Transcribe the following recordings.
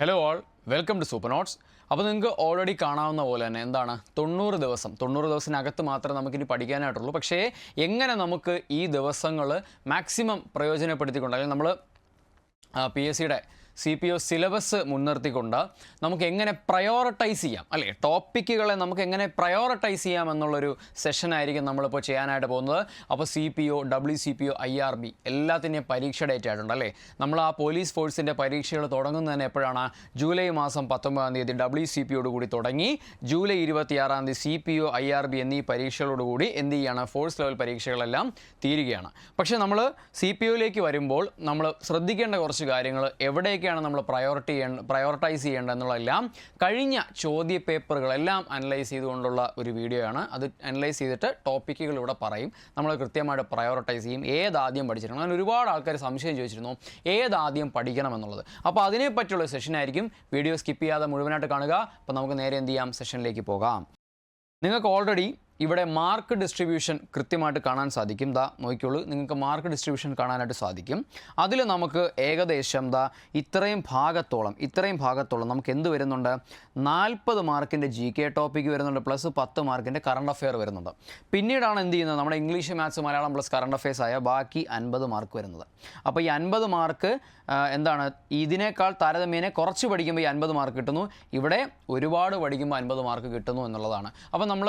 Hello all, welcome to super notes. അപ്പോൾ നിങ്ങൾക്ക് already കാണാവുന്ന പോലെ തന്നെ എന്താണ് 90 ദിവസത്തിനകത്ത് മാത്രമേ നമുക്കിനി പഠിക്കാനായിട്ടുള്ളൂ. പക്ഷേ എങ്ങനെ നമുക്ക് ഈ ദിവസങ്ങൾ മാക്സിമം പ്രയോജനപ്പെടുത്തിക്കൊണ്ട് അല്ലെങ്കിൽ നമ്മൾ PSCയുടെ CPO സിലബസ് മുൻനിർത്തിക്കൊണ്ട് നമുക്ക് എങ്ങനെ പ്രയോറിറ്റൈസ് ചെയ്യാം, അല്ലേ, ടോപ്പിക്കുകളെ നമുക്ക് എങ്ങനെ പ്രയോറിറ്റൈസ് ചെയ്യാം എന്നുള്ളൊരു സെഷനായിരിക്കും നമ്മളിപ്പോൾ ചെയ്യാനായിട്ട് പോകുന്നത്. അപ്പോൾ CPO, WCPO, IRB എല്ലാത്തിൻ്റെയും പരീക്ഷ ഡേറ്റ് ആയിട്ടുണ്ട്, അല്ലേ. നമ്മൾ ആ പോലീസ് ഫോഴ്സിൻ്റെ പരീക്ഷകൾ തുടങ്ങുന്നത് തന്നെ എപ്പോഴാണ്? ജൂലൈ മാസം 19 WCPയോട് കൂടി തുടങ്ങി ജൂലൈ 26 CPO, IRB എന്നീ പരീക്ഷകളോടുകൂടി എന്ത് ചെയ്യാണ്? ഫോഴ്സ് ലെവൽ പരീക്ഷകളെല്ലാം തീരുകയാണ്. പക്ഷേ നമ്മൾ CPOയിലേക്ക് വരുമ്പോൾ നമ്മൾ ശ്രദ്ധിക്കേണ്ട കുറച്ച് കാര്യങ്ങൾ, എവിടേക്കാണ് നമ്മൾ പ്രയോറിറ്റൈസ് ചെയ്യേണ്ടത് എന്നുള്ളതെല്ലാം കഴിഞ്ഞ ചോദ്യ പേപ്പറുകളെല്ലാം അനലൈസ് ചെയ്തുകൊണ്ടുള്ള ഒരു വീഡിയോ ആണ്. അത് അനലൈസ് ചെയ്തിട്ട് ടോപ്പിക്കുകൾ ഇവിടെ പറയും. നമ്മൾ കൃത്യമായിട്ട് പ്രയോറിറ്റൈസ് ചെയ്യും. ഏതാദ്യം പഠിച്ചിട്ടുണ്ട്, അങ്ങനെ ഒരുപാട് ആൾക്കാർ സംശയം ചോദിച്ചിരുന്നു ഏതാദ്യം പഠിക്കണം എന്നുള്ളത്. അപ്പോൾ അതിനെപ്പറ്റിയുള്ള സെഷനായിരിക്കും. വീഡിയോ സ്കിപ്പ് ചെയ്യാതെ മുഴുവനായിട്ട് കാണുക. അപ്പോൾ നമുക്ക് നേരെ എന്ത് ചെയ്യാം? സെഷനിലേക്ക് പോകാം. നിങ്ങൾക്ക് ഓൾറെഡി ഇവിടെ മാർക്ക് ഡിസ്ട്രിബ്യൂഷൻ കൃത്യമായിട്ട് കാണാൻ സാധിക്കും. നോക്കിക്കോളൂ, നിങ്ങൾക്ക് മാർക്ക് ഡിസ്ട്രിബ്യൂഷൻ കാണാനായിട്ട് സാധിക്കും. അതിൽ നമുക്ക് ഏകദേശം ഇത്രയും ഭാഗത്തോളം നമുക്ക് എന്ത് വരുന്നുണ്ട്? 40 മാർക്കിൻ്റെ GK ടോപ്പിക്ക് വരുന്നുണ്ട്, പ്ലസ് 10 മാർക്കിൻ്റെ കറണ്ട് അഫെയർ വരുന്നുണ്ട്. പിന്നീടാണ് എന്ത് ചെയ്യുന്നത്? നമ്മുടെ English, maths, Malayalam plus current affairs ആയ ബാക്കി 50 മാർക്ക് വരുന്നത്. അപ്പോൾ ഈ 50 മാർക്ക് എന്താണ്? ഇതിനേക്കാൾ താരതമ്യേന കുറച്ച് പഠിക്കുമ്പോൾ ഈ 50 മാർക്ക് കിട്ടുന്നു. ഇവിടെ ഒരുപാട് പഠിക്കുമ്പോൾ 50 മാർക്ക് കിട്ടുന്നു എന്നുള്ളതാണ്. അപ്പോൾ നമ്മൾ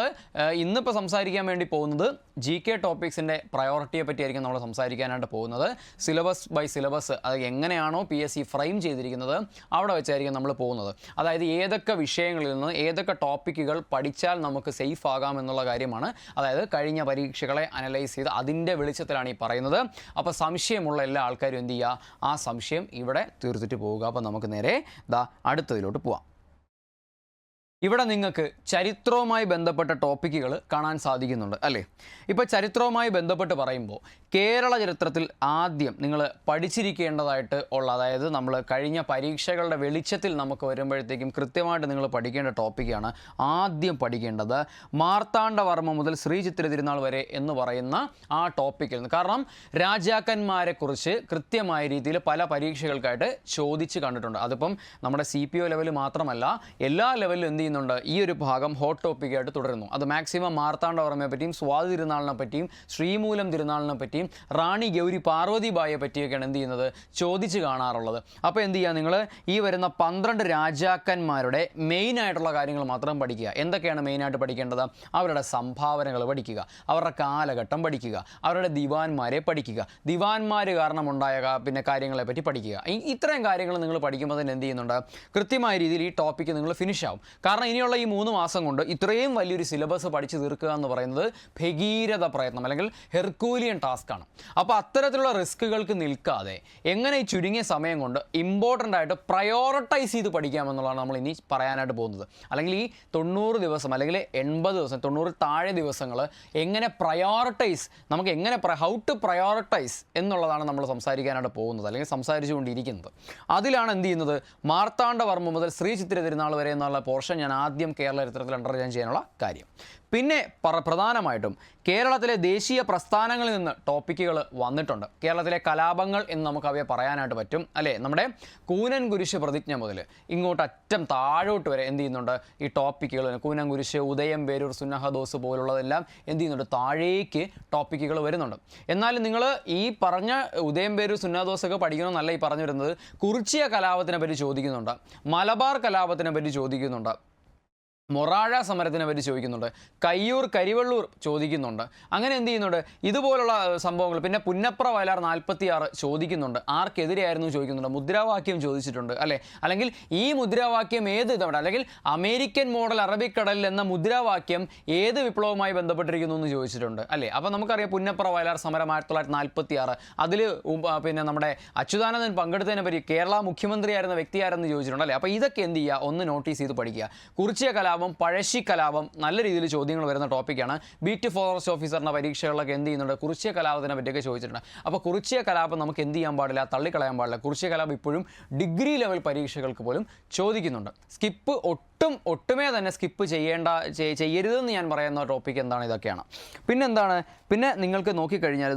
ഇന്നിപ്പോൾ സംസാരിക്കാൻ വേണ്ടി പോകുന്നത് GK ടോപ്പിക്സിൻ്റെ പ്രയോറിറ്റിയെ പറ്റിയായിരിക്കും നമ്മൾ സംസാരിക്കാനായിട്ട് പോകുന്നത്. സിലബസ് ബൈ സിലബസ്, അത് എങ്ങനെയാണോ PSC ഫ്രെയിം ചെയ്തിരിക്കുന്നത് അവിടെ വെച്ചായിരിക്കും നമ്മൾ പോകുന്നത്. അതായത് ഏതൊക്കെ വിഷയങ്ങളിൽ നിന്ന് ഏതൊക്കെ ടോപ്പിക്കുകൾ പഠിച്ചാൽ നമുക്ക് സേഫ് ആകാം എന്നുള്ള കാര്യമാണ്. അതായത് കഴിഞ്ഞ പരീക്ഷകളെ അനലൈസ് ചെയ്ത് അതിൻ്റെ വെളിച്ചത്തിലാണ് ഈ പറയുന്നത്. അപ്പോൾ സംശയമുള്ള എല്ലാ ആൾക്കാരും എന്ത് ചെയ്യുക? ആ സംശയം ഇവിടെ തീർത്തിട്ട് പോവുക. അപ്പോൾ നമുക്ക് നേരെ അടുത്തതിലോട്ട് പോവാം. ഇവിടെ നിങ്ങൾക്ക് ചരിത്രവുമായി ബന്ധപ്പെട്ട ടോപ്പിക്കുകൾ കാണാൻ സാധിക്കുന്നുണ്ട്, അല്ലേ. ഇപ്പോൾ ചരിത്രവുമായി ബന്ധപ്പെട്ട് പറയുമ്പോൾ കേരള ചരിത്രത്തിൽ ആദ്യം നിങ്ങൾ പഠിച്ചിരിക്കേണ്ടതായിട്ട് ഉള്ള, അതായത് നമ്മൾ കഴിഞ്ഞ പരീക്ഷകളുടെ വെളിച്ചത്തിൽ നമുക്ക് വരുമ്പോഴത്തേക്കും കൃത്യമായിട്ട് നിങ്ങൾ പഠിക്കേണ്ട ടോപ്പിക്കാണ് ആദ്യം പഠിക്കേണ്ടത്. മാർത്താണ്ഡവർമ്മ മുതൽ ശ്രീ ചിത്തിര തിരുനാൾ വരെ എന്ന് പറയുന്ന ആ ടോപ്പിക്കിൽ നിന്ന്. കാരണം രാജാക്കന്മാരെക്കുറിച്ച് കൃത്യമായ രീതിയിൽ പല പരീക്ഷകൾക്കായിട്ട് ചോദിച്ച് കണ്ടിട്ടുണ്ട്. അതിപ്പം നമ്മുടെ CPO ലെവൽ മാത്രമല്ല, എല്ലാ ലെവലിലും എന്ത് ചെയ്യുന്നുണ്ട്? ഈ ഒരു ഭാഗം ഹോട്ട് ടോപ്പിക്കായിട്ട് തുടരുന്നു. അത് മാക്സിമം മാർത്താണ്ഡവർമ്മയെ പറ്റിയും സ്വാതി തിരുനാളിനെ പറ്റിയും ശ്രീമൂലം തിരുനാളിനെ പറ്റിയും റാണി ഗൗരി പാർവതിബായിയെ പറ്റിയൊക്കെയാണ് എന്ത് ചെയ്യുന്നത്? ചോദിച്ച് കാണാറുള്ളത്. അപ്പോൾ എന്ത് ചെയ്യുക? നിങ്ങൾ ഈ വരുന്ന 12 രാജാക്കന്മാരുടെ മെയിനായിട്ടുള്ള കാര്യങ്ങൾ മാത്രം പഠിക്കുക. എന്തൊക്കെയാണ് മെയിനായിട്ട് പഠിക്കേണ്ടത്? അവരുടെ സംഭാവനകൾ പഠിക്കുക, അവരുടെ കാലഘട്ടം പഠിക്കുക, അവരുടെ ദിവാൻമാരെ പഠിക്കുക, ദിവാൻമാർ കാരണമുണ്ടായ പിന്നെ കാര്യങ്ങളെ പറ്റി പഠിക്കുക. ഇത്രയും കാര്യങ്ങൾ നിങ്ങൾ പഠിക്കുമ്പോൾ തന്നെ എന്ത് ചെയ്യുന്നുണ്ട്? കൃത്യമായ രീതിയിൽ ഈ ടോപ്പിക്ക് നിങ്ങൾ ഫിനിഷ് ആവും. കാരണം ഇനിയുള്ള ഈ 3 മാസം കൊണ്ട് ഇത്രയും വലിയൊരു സിലബസ് പഠിച്ചു തീർക്കുക എന്ന് പറയുന്നത് ഭഗീരഥ പ്രയത്നം അല്ലെങ്കിൽ ഹെർക്കൂലിയൻ ടാസ്ക്കാണ്. അപ്പോൾ അത്തരത്തിലുള്ള റിസ്ക്കുകൾക്ക് നിൽക്കാതെ എങ്ങനെ ഈ ചുരുങ്ങിയ സമയം കൊണ്ട് ഇമ്പോർട്ടൻ്റ് ആയിട്ട് പ്രയോറിറ്റൈസ് ചെയ്ത് പഠിക്കാമെന്നുള്ളതാണ് നമ്മൾ ഇനി പറയാനായിട്ട് പോകുന്നത്. അല്ലെങ്കിൽ ഈ 90 ദിവസം അല്ലെങ്കിൽ 80 ദിവസം, 90 താഴെ ദിവസങ്ങൾ എങ്ങനെ പ്രയോറിറ്റൈസ്, നമുക്ക് എങ്ങനെ ഹൗ ടു പ്രയോറിറ്റൈസ് എന്നുള്ളതാണ് നമ്മൾ സംസാരിക്കാനായിട്ട് പോകുന്നത്, അല്ലെങ്കിൽ സംസാരിച്ചുകൊണ്ടിരിക്കുന്നത്. അതിലാണ് എന്ത് ചെയ്യുന്നത്? മാർത്താണ്ഡവർമ്മ മുതൽ ശ്രീ ചിത്തിര തിരുനാൾ വരെ എന്നുള്ള പോർഷൻ ഞാൻ ആദ്യം കേരള ചരിത്രത്തിൽ അണ്ടർലൈൻ ചെയ്യാനുള്ള കാര്യം. പിന്നെ പ്രധാനമായിട്ടും കേരളത്തിലെ ദേശീയ പ്രസ്ഥാനങ്ങളിൽ നിന്ന് ടോപ്പിക്കുകൾ വന്നിട്ടുണ്ട്. കേരളത്തിലെ കലാപങ്ങൾ എന്ന് നമുക്ക് അവയെ പറയാനായിട്ട് പറ്റും, അല്ലേ. നമ്മുടെ കൂനൻ കുരിശ് പ്രതിജ്ഞ മുതൽ ഇങ്ങോട്ട് അറ്റം താഴോട്ട് വരെ എന്ത് ചെയ്യുന്നുണ്ട്? ഈ ടോപ്പിക്കുകൾ, കൂനൻ കുരിശ്, ഉദയം പേരൂർ, സുന്നഹദോസ് പോലുള്ളതെല്ലാം എന്ത് ചെയ്യുന്നുണ്ട്? താഴേക്ക് ടോപ്പിക്കുകൾ വരുന്നുണ്ട്. എന്നാൽ നിങ്ങൾ ഈ പറഞ്ഞ ഉദയം പേരൂർ, സുന്നഹദോസൊക്കെ പഠിക്കണമെന്നല്ല ഈ പറഞ്ഞു വരുന്നത്. കുറിച്യ കലാപത്തിനെ പറ്റി ചോദിക്കുന്നുണ്ട്, മലബാർ കലാപത്തിനെ പറ്റി ചോദിക്കുന്നുണ്ട്, മൊറാഴ സമരത്തിനെ പറ്റി ചോദിക്കുന്നുണ്ട്, കയ്യൂർ, കരിവള്ളൂർ ചോദിക്കുന്നുണ്ട്. അങ്ങനെ എന്ത് ചെയ്യുന്നുണ്ട്? ഇതുപോലുള്ള സംഭവങ്ങൾ. പിന്നെ പുന്നപ്ര വയലാർ 46 ചോദിക്കുന്നുണ്ട്. ആർക്കെതിരെയായിരുന്നു ചോദിക്കുന്നുണ്ട്. മുദ്രാവാക്യം ചോദിച്ചിട്ടുണ്ട്, അല്ലേ. അല്ലെങ്കിൽ ഈ മുദ്രാവാക്യം ഏത് ഇതവിടെ, അല്ലെങ്കിൽ അമേരിക്കൻ മോഡൽ അറബിക്കടലിൽ എന്ന മുദ്രാവാക്യം ഏത് വിപ്ലവവുമായി ബന്ധപ്പെട്ടിരിക്കുന്നു എന്ന് ചോദിച്ചിട്ടുണ്ട്, അല്ലേ. അപ്പോൾ നമുക്കറിയാം പുന്നപ്ര വയലാർ സമരം 1946, അതിൽ പിന്നെ നമ്മുടെ അച്യുതാനന്ദൻ പങ്കെടുത്തതിനെ പറ്റി കേരള മുഖ്യമന്ത്രിയായിരുന്ന വ്യക്തിയാരെന്ന് ചോദിച്ചിട്ടുണ്ട്, അല്ലേ. അപ്പോൾ ഇതൊക്കെ എന്ത് ചെയ്യുക? ഒന്ന് നോട്ടീസ് ചെയ്ത് പഠിക്കുക. കുറിച്യ കലാപം, പഴശ്ശി കലാപം നല്ല രീതിയിൽ ചോദ്യങ്ങൾ വരുന്ന ടോപ്പിക്കാണ്. ബീറ്റ് ഫോറസ്റ്റ് ഓഫീസറിൻ്റെ പരീക്ഷകളിലൊക്കെ എന്ത് ചെയ്യുന്നുണ്ട്? കുറിച്യ കലാപത്തിനെ പറ്റിയൊക്കെ ചോദിച്ചിട്ടുണ്ട്. അപ്പോൾ കുറിച്യ കലാപം നമുക്ക് എന്ത് ചെയ്യാൻ പാടില്ല? തള്ളിക്കളയാൻ പാടില്ല. കുറിച്യ കലാപം ഇപ്പോഴും ഡിഗ്രി ലെവൽ പരീക്ഷകൾക്ക് പോലും ചോദിക്കുന്നുണ്ട്. സ്കിപ്പ് ഒട്ടും ഒട്ടുമേ തന്നെ സ്കിപ്പ് ചെയ്യരുതെന്ന് ഞാൻ പറയുന്ന ടോപ്പിക് എന്താണ്, ഇതൊക്കെയാണ്. പിന്നെ നിങ്ങൾക്ക് നോക്കിക്കഴിഞ്ഞാൽ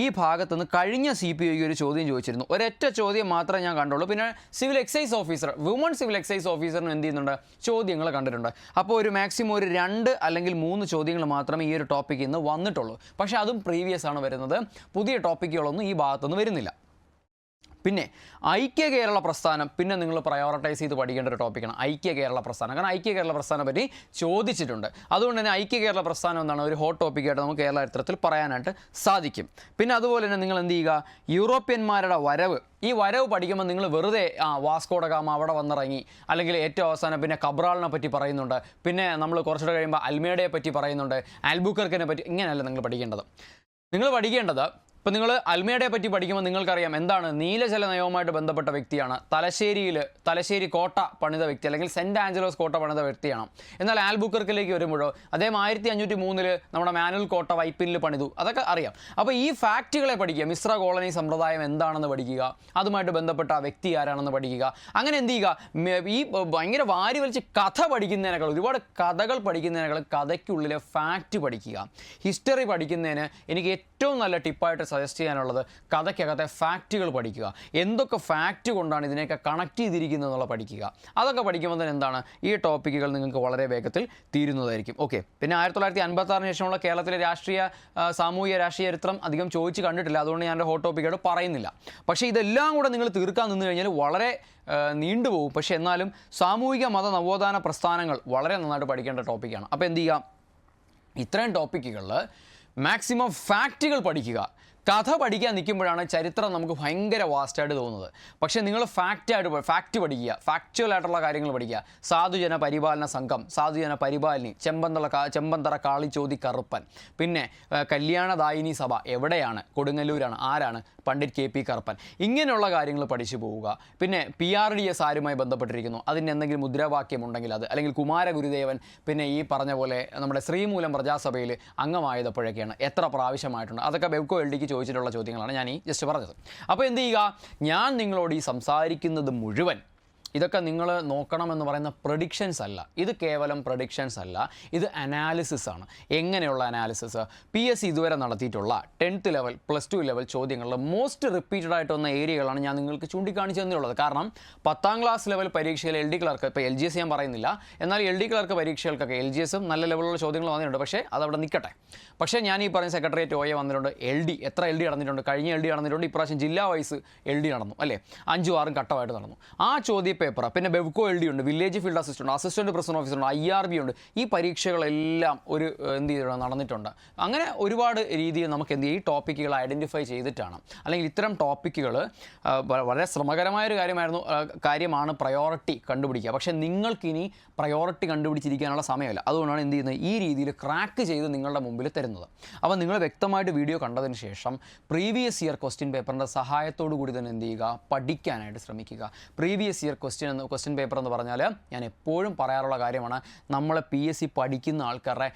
ഈ ഭാഗത്തുനിന്ന് കഴിഞ്ഞ CPOക്ക് ഒരു ചോദ്യം ചോദിച്ചിരുന്നു. ഒരൊറ്റ ചോദ്യം മാത്രമേ ഞാൻ കണ്ടുള്ളൂ. പിന്നെ civil excise officer, woman civil excise ഓഫീസറിന് എന്ത് ചെയ്യുന്നുണ്ട്, ചോദ്യങ്ങൾ കണ്ടിട്ടുണ്ട്. അപ്പോൾ ഒരു മാക്സിമം ഒരു 2 അല്ലെങ്കിൽ 3 ചോദ്യങ്ങൾ മാത്രമേ ഈ ഒരു ടോപ്പിക്കിൽ നിന്ന് വന്നിട്ടുള്ളൂ. പക്ഷേ അതും പ്രീവിയസ് ആണ് വരുന്നത്. പുതിയ ടോപ്പിക്കുകളൊന്നും ഈ ഭാഗത്തുനിന്ന് വരുന്നില്ല. പിന്നെ ഐക്യ കേരള പ്രസ്ഥാനം, പിന്നെ നിങ്ങൾ പ്രയോറിറ്റൈസ് ചെയ്ത് പഠിക്കേണ്ട ഒരു ടോപ്പിക്കാണ് ഐക്യ കേരള പ്രസ്ഥാനം. കാരണം ഐക്യ കേരള പ്രസ്ഥാനം പറ്റി ചോദിച്ചിട്ടുണ്ട്. അതുകൊണ്ട് തന്നെ ഐക്യ കേരള പ്രസ്ഥാനം എന്താണ് ഒരു ഹോട്ട് ടോപ്പിക്കായിട്ട് നമുക്ക് കേരള ചരിത്രത്തിൽ പറയാനായിട്ട് സാധിക്കും. പിന്നെ അതുപോലെ തന്നെ നിങ്ങൾ എന്ത് ചെയ്യുക, യൂറോപ്യന്മാരുടെ വരവ്, ഈ വരവ് പഠിക്കുമ്പോൾ നിങ്ങൾ വെറുതെ വാസ്കോഡ ഗാമ അവിടെ വന്നിറങ്ങി, അല്ലെങ്കിൽ ഏറ്റവും അവസാനം പിന്നെ കബ്രാളിനെ പറ്റി പറയുന്നുണ്ട്, പിന്നെ നമ്മൾ കുറച്ചുകൂടെ കഴിയുമ്പോൾ അൽമേഡയെ പറ്റി പറയുന്നുണ്ട്, ആൽബുക്കർക്കിനെ പറ്റി, ഇങ്ങനെയല്ല നിങ്ങൾ പഠിക്കേണ്ടത്. നിങ്ങൾ പഠിക്കേണ്ടത്, ഇപ്പോൾ നിങ്ങൾ അൽമേഡയെ പറ്റി പഠിക്കുമ്പോൾ നിങ്ങൾക്കറിയാം എന്താണ്, നീലജല നയവുമായിട്ട് ബന്ധപ്പെട്ട വ്യക്തിയാണ്. തലശ്ശേരി കോട്ട പണിത വ്യക്തി, അല്ലെങ്കിൽ സെൻറ്റ് ആഞ്ചലോസ് കോട്ട പണിത വ്യക്തിയാണ്. എന്നാൽ ആൽബുക്കർക്കിലേക്ക് വരുമ്പോഴോ അദ്ദേഹം 1503 നമ്മുടെ മാനുവൽ കോട്ട വൈപ്പിനിൽ പണിതു, അതൊക്കെ അറിയാം. അപ്പോൾ ഈ ഫാക്റ്റുകളെ പഠിക്കുക, മിശ്ര കോളനി സമ്പ്രദായം എന്താണെന്ന് പഠിക്കുക, അതുമായിട്ട് ബന്ധപ്പെട്ട വ്യക്തി ആരാണെന്ന് പഠിക്കുക. അങ്ങനെ എന്ത് ചെയ്യുക, ഈ ഭയങ്കര വാരി വലിച്ച് കഥ പഠിക്കുന്നതിനേക്കാൾ, ഒരുപാട് കഥകൾ പഠിക്കുന്നതിനേക്കാൾ കഥയ്ക്കുള്ളിലെ ഫാക്റ്റ് പഠിക്കുക. ഹിസ്റ്ററി പഠിക്കുന്നതിന് എനിക്ക് ഏറ്റവും നല്ല ടിപ്പായിട്ട് സജസ്റ്റ് ചെയ്യാനുള്ളത് കഥയ്ക്കകത്തെ ഫാക്റ്റുകൾ പഠിക്കുക. എന്തൊക്കെ ഫാക്റ്റ് കൊണ്ടാണ് ഇതിനെയൊക്കെ കണക്ട് ചെയ്തിരിക്കുന്നത് എന്നുള്ള പഠിക്കുക. അതൊക്കെ പഠിക്കുമ്പോൾ തന്നെ എന്താണ്, ഈ ടോപ്പിക്കുകൾ നിങ്ങൾക്ക് വളരെ വേഗത്തിൽ തീരുന്നതായിരിക്കും. ഓക്കെ. പിന്നെ 1956 ശേഷമുള്ള കേരളത്തിലെ സാമൂഹിക രാഷ്ട്രീയ ചരിത്രം അധികം ചോദിച്ച് കണ്ടിട്ടില്ല. അതുകൊണ്ട് ഞാൻ ഹോട്ട് ടോപ്പിക്കായിട്ട് പറയുന്നില്ല. പക്ഷേ ഇതെല്ലാം കൂടെ നിങ്ങൾ തീർക്കാൻ നിന്ന് കഴിഞ്ഞാൽ വളരെ നീണ്ടുപോകും. പക്ഷേ എന്നാലും സാമൂഹിക മത നവോത്ഥാന പ്രസ്ഥാനങ്ങൾ വളരെ നന്നായിട്ട് പഠിക്കേണ്ട ടോപ്പിക്കാണ്. അപ്പോൾ എന്ത് ചെയ്യുക, ഇത്രയും ടോപ്പിക്കുകളിൽ മാക്സിമം ഫാക്റ്റുകൾ പഠിക്കുക. കഥ പഠിക്കാൻ നിൽക്കുമ്പോഴാണ് ചരിത്രം നമുക്ക് ഭയങ്കര വാസ്റ്റായിട്ട് തോന്നുന്നത്. പക്ഷേ നിങ്ങൾ ഫാക്റ്റ് പഠിക്കുക, ഫാക്ച്വലായിട്ടുള്ള കാര്യങ്ങൾ പഠിക്കുക. സാധുജന പരിപാലന സംഘം, സാധുജന പരിപാലിനി, ചെമ്പന്തറ കാളിച്ചോതി കറുപ്പൻ, പിന്നെ കല്യാണദായിനി സഭ എവിടെയാണ്, കൊടുങ്ങല്ലൂരാണ്, ആരാണ്, പണ്ഡിറ്റ് KP കറുപ്പൻ. ഇങ്ങനെയുള്ള കാര്യങ്ങൾ പഠിച്ചു പോവുക. പിന്നെ PRDS ആരുമായി ബന്ധപ്പെട്ടിരിക്കുന്നു, അതിന് എന്തെങ്കിലും മുദ്രാവാക്യം ഉണ്ടെങ്കിൽ അത്, അല്ലെങ്കിൽ കുമാരഗുരുദേവൻ പിന്നെ ഈ പറഞ്ഞ പോലെ നമ്മുടെ ശ്രീമൂലം പ്രജാസഭയിൽ അംഗമായതപ്പോഴൊക്കെയാണ്, എത്ര പ്രാവശ്യമായിട്ടുണ്ട്, അതൊക്കെ ബെവ്കോ LDക്ക് ചോദിച്ചിട്ടുള്ള ചോദ്യങ്ങളാണ് ഞാൻ ഈ ജസ്റ്റ് പറഞ്ഞത്. അപ്പോൾ എന്ത് ചെയ്യുക, ഞാൻ നിങ്ങളോട് ഈ സംസാരിക്കുന്നത് മുഴുവൻ ഇതൊക്കെ നിങ്ങൾ നോക്കണമെന്ന് പറയുന്ന പ്രഡിക്ഷൻസ് അല്ല. ഇത് കേവലം പ്രഡിക്ഷൻസ് അല്ല, ഇത് അനാലിസിസ് ആണ്. എങ്ങനെയുള്ള അനാലിസിസ്? PSC ഇതുവരെ നടത്തിയിട്ടുള്ള 10th ലെവൽ +2 ലെവൽ ചോദ്യങ്ങളിൽ മോസ്റ്റ് റിപ്പീറ്റഡ് ആയിട്ട് വന്ന ഏരിയകളാണ് ഞാൻ നിങ്ങൾക്ക് ചൂണ്ടിക്കാണിച്ചു തന്നുള്ളത്. കാരണം 10ാം ക്ലാസ് ലെവൽ പരീക്ഷയിൽ LD ക്ലർക്ക്, ഇപ്പോൾ LGS ഞാൻ പറയുന്നില്ല, എന്നാൽ LD ക്ലർക്ക് പരീക്ഷകൾക്കൊക്കെ LGSും നല്ല ലെവലുള്ള ചോദ്യങ്ങൾ വന്നിട്ടുണ്ട്. പക്ഷേ അതവിടെ നിൽക്കട്ടെ. പക്ഷേ ഞാൻ ഈ പറഞ്ഞ സെക്രട്ടേറിയറ്റ് OA വന്നിട്ടുണ്ട്. എത്ര LD നടന്നിട്ടുണ്ട്, കഴിഞ്ഞ LD നടന്നിട്ടുണ്ട്, ഇപ്രാവശ്യം ജില്ലാ വൈസ് LD നടന്നു അല്ലേ, 5ഉം 6ഉം ഘട്ടമായിട്ട് നടന്നു. ആ ചോദ്യ പേപ്പർ, പിന്നെ ബെവ്കോ LD ഉണ്ട്, village field assistant president officer ഉണ്ട്, IRB ഉണ്ട്. ഈ പരീക്ഷകളെല്ലാം ഒരു എന്ത് ചെയ്തിട്ടുണ്ട്, നടന്നിട്ടുണ്ട്. അങ്ങനെ ഒരുപാട് രീതിയിൽ നമുക്ക് എന്ത് ചെയ്യും, ഈ ടോപ്പിക്കുകൾ ഐഡൻറ്റിഫൈ ചെയ്തിട്ടാണ്, അല്ലെങ്കിൽ ഇത്തരം ടോപ്പിക്കുകൾ വളരെ ശ്രമകരമായൊരു കാര്യമാണ് പ്രയോറിറ്റി കണ്ടുപിടിക്കുക. പക്ഷേ നിങ്ങൾക്കിനി പ്രയോറിറ്റി കണ്ടുപിടിച്ചിരിക്കാനുള്ള സമയമല്ല. അതുകൊണ്ടാണ് എന്ത് ചെയ്യുന്നത്, ഈ രീതിയിൽ ക്രാക്ക് ചെയ്ത് നിങ്ങളുടെ മുമ്പിൽ തരുന്നത്. അപ്പോൾ നിങ്ങൾ വ്യക്തമായിട്ട് വീഡിയോ കണ്ടതിന് ശേഷം പ്രീവിയസ് ഇയർ ക്വസ്റ്റ്യൻ പേപ്പറിൻ്റെ സഹായത്തോടു കൂടി തന്നെ എന്ത് ചെയ്യുക, പഠിക്കാനായിട്ട് ശ്രമിക്കുക. പ്രീവിയസ് ഇയർ ക്വസ്റ്റ്യൻ പേപ്പർ എന്ന് പറഞ്ഞാൽ ഞാൻ എപ്പോഴും പറയാറുള്ള കാര്യമാണ്, നമ്മളെ PSC പഠിക്കുന്ന ആൾക്കാരുടെ